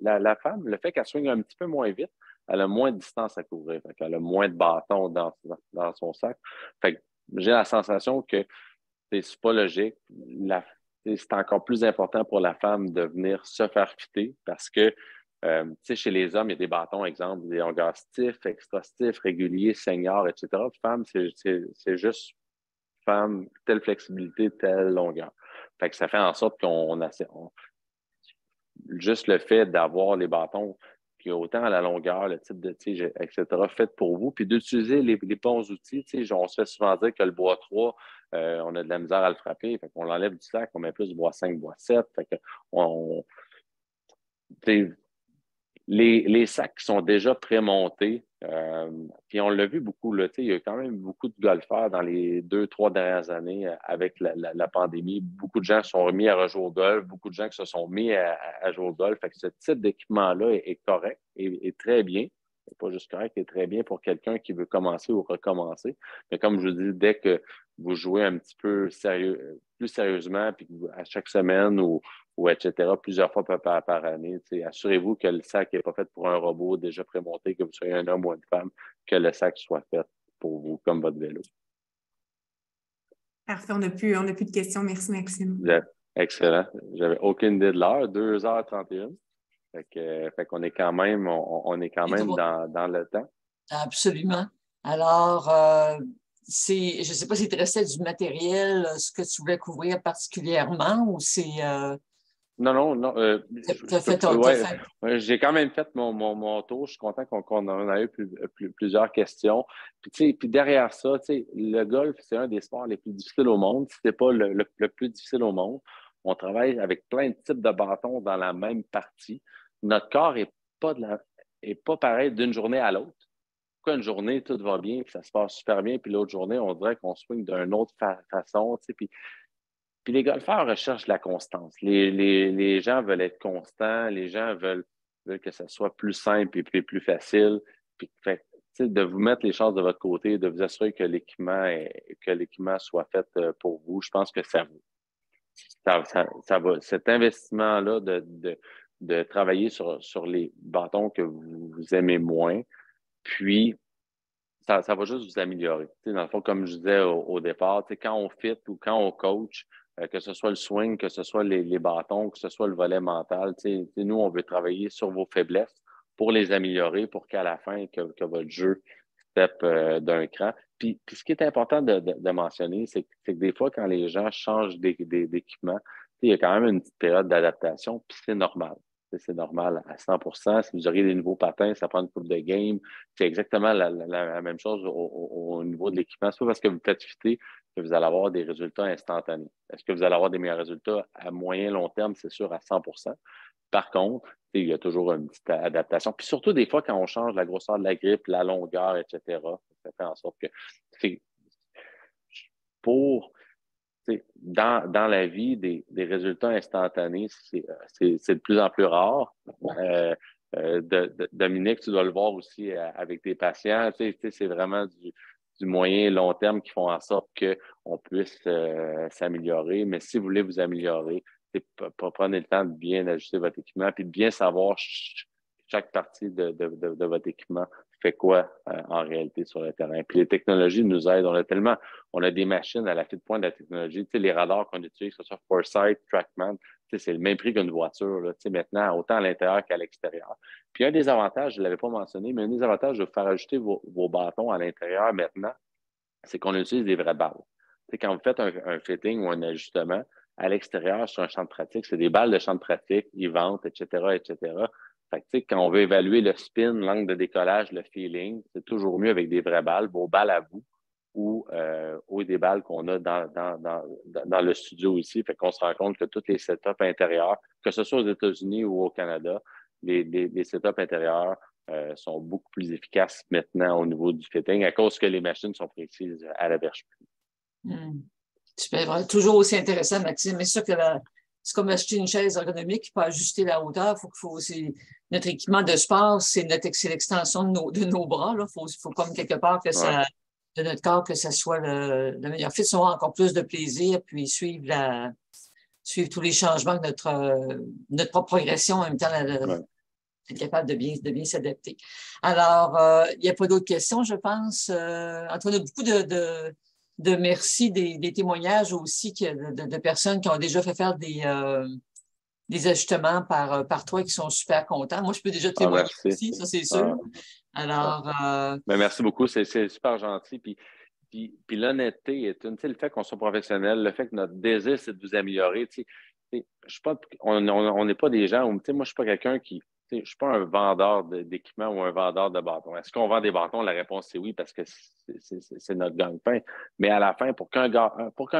la femme, le fait qu'elle swing un petit peu moins vite, elle a moins de distance à couvrir, fait qu'elle a moins de bâtons dans son sac. Fait que j'ai la sensation que c'est pas logique. C'est encore plus important pour la femme de venir se faire fitter parce que chez les hommes, il y a des bâtons, exemple, des longueurs stiff, extra stiff, réguliers, seniors, etc. Femme, c'est juste femme, telle flexibilité, telle longueur. Fait que ça fait en sorte juste le fait d'avoir les bâtons qui autant à la longueur, le type de tige, etc., fait pour vous, puis d'utiliser les bons outils. On se fait souvent dire que le bois 3, on a de la misère à le frapper, fait qu'on l'enlève du sac, on met plus du bois 5, bois 7. Fait que les sacs qui sont déjà prémontés, puis on l'a vu beaucoup, là, il y a quand même beaucoup de golfeurs dans les 2, 3 dernières années avec la pandémie. Beaucoup de gens se sont remis à rejouer au golf, beaucoup de gens qui se sont mis à jouer au golf. Fait que ce type d'équipement-là est correct et très bien. Pas juste correct, est très bien pour quelqu'un qui veut commencer ou recommencer. Mais comme je vous dis, dès que vous jouez un petit peu plus sérieusement, puis à chaque semaine ou etc., plusieurs fois par année. Assurez-vous que le sac n'est pas fait pour un robot déjà prémonté, que vous soyez un homme ou une femme, que le sac soit fait pour vous, comme votre vélo. Parfait, on n'a plus de questions. Merci, Maxime. Excellent. J'avais aucune idée de l'heure, 2h31. Fait qu'on est quand même, on est quand même dans le temps. Absolument. Alors, je ne sais pas si tu restais du matériel, ce que tu voulais couvrir particulièrement ou c'est... Non. J'ai quand même fait mon tour. Je suis content qu'on en a eu plusieurs questions. Puis derrière ça, le golf, c'est un des sports les plus difficiles au monde. Si ce n'est pas le plus difficile au monde. On travaille avec plein de types de bâtons dans la même partie. Notre corps n'est pas pareil d'une journée à l'autre. Une journée, tout va bien, puis ça se passe super bien, puis l'autre journée, on dirait qu'on swing d'une autre façon. Puis les golfeurs recherchent la constance. Les gens veulent être constants, les gens veulent que ça soit plus simple et plus facile. Puis, de vous mettre les chances de votre côté, de vous assurer que l'équipement soit fait pour vous, je pense que ça va. Cet investissement-là de travailler sur les bâtons que vous aimez moins, puis ça va juste vous améliorer. Dans le fond, comme je disais au départ, quand on fit ou quand on coach, que ce soit le swing, que ce soit les bâtons, que ce soit le volet mental, nous, on veut travailler sur vos faiblesses pour les améliorer, pour qu'à la fin, que votre jeu step d'un cran. Puis ce qui est important de mentionner, c'est que des fois, quand les gens changent d'équipement, il y a quand même une petite période d'adaptation, puis c'est normal. C'est normal à 100%. Si vous auriez des nouveaux patins, ça prend une coupe de game. C'est exactement la même chose au niveau de l'équipement. C'est pas parce que vous faites fitter que vous allez avoir des résultats instantanés. Est-ce que vous allez avoir des meilleurs résultats à moyen long terme? C'est sûr à 100%. Par contre, il y a toujours une petite adaptation. Puis surtout, des fois, quand on change la grosseur de la grippe, la longueur, etc., ça fait en sorte que pour dans la vie, des résultats instantanés, c'est de plus en plus rare. Dominique, tu dois le voir aussi avec tes patients. C'est vraiment du moyen et long terme qui font en sorte qu'on puisse s'améliorer. Mais si vous voulez vous améliorer, prenez le temps de bien ajuster votre équipement puis de bien savoir chaque partie de votre équipement fait quoi en réalité sur le terrain. Puis les technologies nous aident. On a des machines à la fine pointe de la technologie. Les radars qu'on utilise, que ce soit Foresight, TrackMan, c'est le même prix qu'une voiture là, maintenant, autant à l'intérieur qu'à l'extérieur. Puis un des avantages, je ne l'avais pas mentionné, mais un des avantages de faire ajouter vos bâtons à l'intérieur maintenant, c'est qu'on utilise des vraies balles. Quand vous faites un fitting ou un ajustement, à l'extérieur, sur un champ de pratique, c'est des balles de champ de pratique, ils vendent, etc., etc. Fait que, quand on veut évaluer le spin, l'angle de décollage, le feeling, c'est toujours mieux avec des vraies balles, vos balles à vous ou des balles qu'on a dans le studio ici. Fait qu'on se rend compte que tous les setups intérieurs, que ce soit aux États-Unis ou au Canada, les setups intérieurs sont beaucoup plus efficaces maintenant au niveau du fitting à cause que les machines sont précises à la berge. Super, toujours aussi intéressant, Maxime. Mais c'est sûr que c'est comme acheter une chaise ergonomique qui peut ajuster la hauteur. Notre équipement de sport, c'est l'extension de nos bras. Il faut comme quelque part que de notre corps, que ça soit le meilleur fit, soit encore plus de plaisir, puis suivre tous les changements de notre propre progression en même temps, être capable de bien s'adapter. Alors, il n'y a pas d'autres questions, je pense. Antoine, on a beaucoup de merci, des témoignages aussi de personnes qui ont déjà fait faire des ajustements par toi qui sont super contents. Moi, je peux déjà témoigner aussi, ça c'est sûr. Alors, mais merci beaucoup, c'est super gentil. Puis l'honnêteté est le fait qu'on soit professionnel, le fait que notre désir, c'est de vous améliorer. On n'est pas des gens où, moi, je ne suis pas quelqu'un qui. Je ne suis pas un vendeur d'équipement ou un vendeur de bâtons. Est-ce qu'on vend des bâtons? La réponse, c'est oui, parce que c'est notre gagne-pain. Mais à la fin, pour qu'un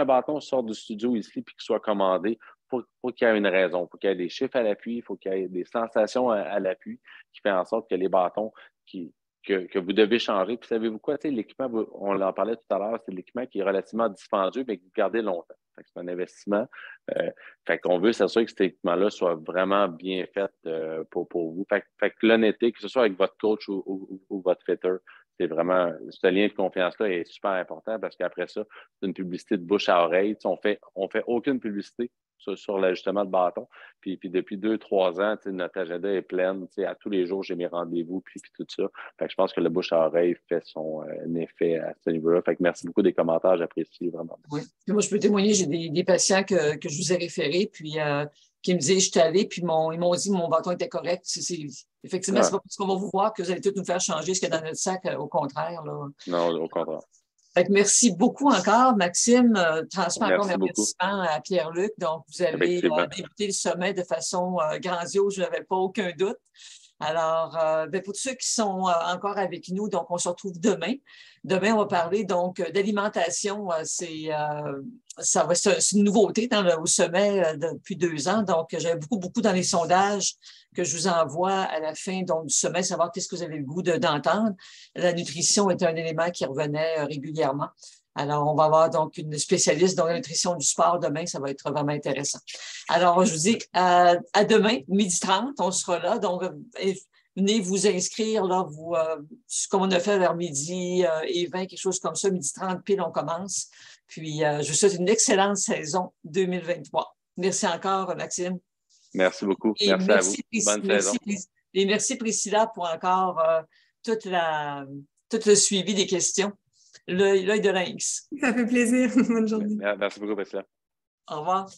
bâton sorte du studio ici et qu'il soit commandé, faut qu'il y ait une raison. Il faut qu'il y ait des chiffres à l'appui, il faut qu'il y ait des sensations à l'appui qui fait en sorte que les bâtons que vous devez changer. Puis savez-vous quoi? L'équipement, on en parlait tout à l'heure, c'est l'équipement qui est relativement dispendieux, mais que vous gardez longtemps. C'est un investissement. Fait qu'on veut s'assurer que cet équipement-là soit vraiment bien fait pour vous. Fait que l'honnêteté, que ce soit avec votre coach ou votre fitter, c'est vraiment, ce lien de confiance-là est super important parce qu'après ça, c'est une publicité de bouche à oreille. On fait aucune publicité sur l'ajustement de bâton. Puis depuis 2-3 ans, notre agenda est plein. À tous les jours, j'ai mes rendez-vous, puis tout ça. Fait que je pense que le bouche à oreille fait son effet à ce niveau-là. Fait que merci beaucoup des commentaires, j'apprécie vraiment. Oui. Puis moi, je peux témoigner, j'ai des patients que je vous ai référés, puis qui me disaient, je suis allé, puis ils m'ont dit que mon bâton était correct. Effectivement, c'est pas parce qu'on va vous voir que vous allez tout nous faire changer ce qu'il y a dans notre sac, au contraire. Là. Non, au contraire. Fait que merci beaucoup encore, Maxime. Transmets encore mes beaucoup. remerciements à Pierre-Luc. Donc, vous avez débuté le sommet de façon grandiose, je n'avais pas aucun doute. Alors, pour tous ceux qui sont encore avec nous, donc on se retrouve demain. Demain, on va parler donc d'alimentation. C'est une nouveauté au sommet depuis 2 ans. Donc, j'avais beaucoup dans les sondages que je vous envoie à la fin donc, du sommet, savoir qu'est-ce que vous avez le goût d'entendre. La nutrition est un élément qui revenait régulièrement. Alors, on va avoir donc une spécialiste dans la nutrition du sport demain. Ça va être vraiment intéressant. Alors, je vous dis à demain, 12h30, on sera là. Donc, venez vous inscrire, là, comme on a fait vers 12h20, quelque chose comme ça, 12h30 pile, on commence. Puis, je vous souhaite une excellente saison 2023. Merci encore, Maxime. Merci beaucoup. Merci à vous. Bonne saison. Et merci, Priscilla, pour encore tout le suivi des questions. L'œil de lynx. Ça fait plaisir. Bonne journée. Merci beaucoup, Priscilla. Au revoir.